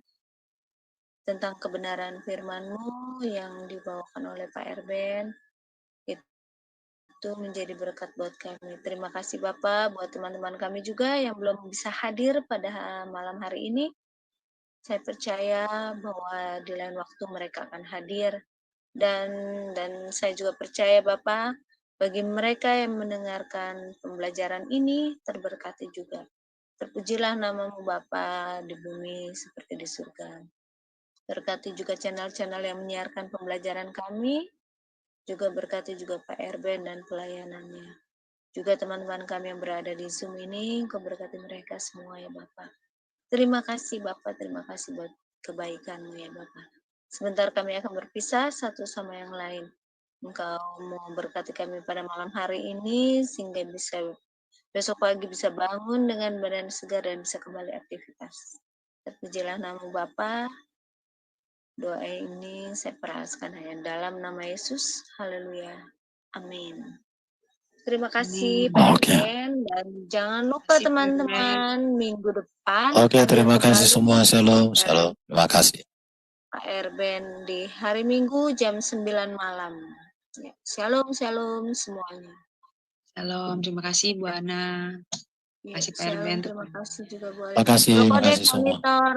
A: tentang kebenaran firman-Mu yang dibawakan oleh Pak Erben, itu menjadi berkat buat kami. Terima kasih Bapak, buat teman-teman kami juga yang belum bisa hadir pada malam hari ini. Saya percaya bahwa di lain waktu mereka akan hadir. Dan saya juga percaya Bapak, bagi mereka yang mendengarkan pembelajaran ini, terberkati juga. Terpujilah nama-Mu Bapa di bumi seperti di surga. Berkati juga channel-channel yang menyiarkan pembelajaran kami, juga berkati juga Pak Erben dan pelayanannya. Juga teman-teman kami yang berada di Zoom ini, Kau berkati mereka semua ya Bapak. Terima kasih Bapak, terima kasih buat kebaikan-Mu ya Bapak. Sebentar kami akan berpisah satu sama yang lain. Engkau mau berkati kami pada malam hari ini, sehingga bisa besok pagi bisa bangun dengan badan segar dan bisa kembali aktivitas. Terpujilah nama Bapa. Doa ini saya peraskan hanya dalam nama Yesus. Haleluya. Amin. Terima kasih Pak Erben, dan jangan lupa teman-teman minggu depan
C: Terima kasih semua. Shalom. Terima kasih.
A: Pak Erben di hari Minggu jam 9 malam. Ya, shalom semuanya.
B: Shalom, terima kasih Bu Ana. Terima kasih Pak Erben.
A: Terima kasih juga Bu
C: Terima kasih semua.
A: Monitor.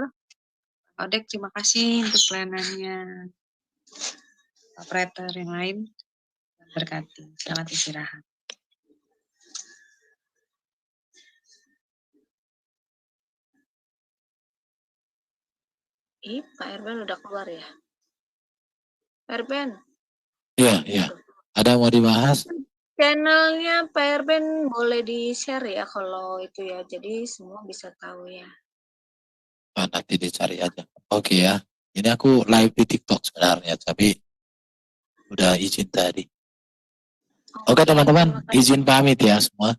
B: Odek, terima kasih untuk pelayanannya. Operator yang lain, berkati. Selamat istirahat.
A: Pak Erben udah keluar ya? Pak Erben?
C: Iya. Ada mau dibahas?
A: Channelnya Pak Erben boleh di-share ya kalau itu ya. Jadi semua bisa tahu ya.
C: nanti dicari aja. Oke ya. Ini aku live di TikTok sebenarnya, tapi udah izin tadi. Oke teman-teman, izin pamit ya semua.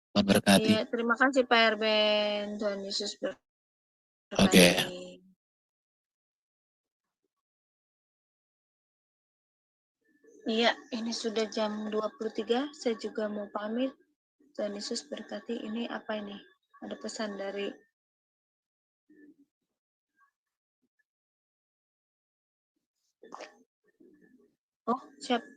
C: Tuhan berkati.
A: Iya, terima kasih Pak Erben. Tuhan Yesus berkati.
C: Oke.
A: Iya, ini sudah jam 23. Saya juga mau pamit. Tuhan Yesus berkati. Ini apa ini? Ada pesan dari siap.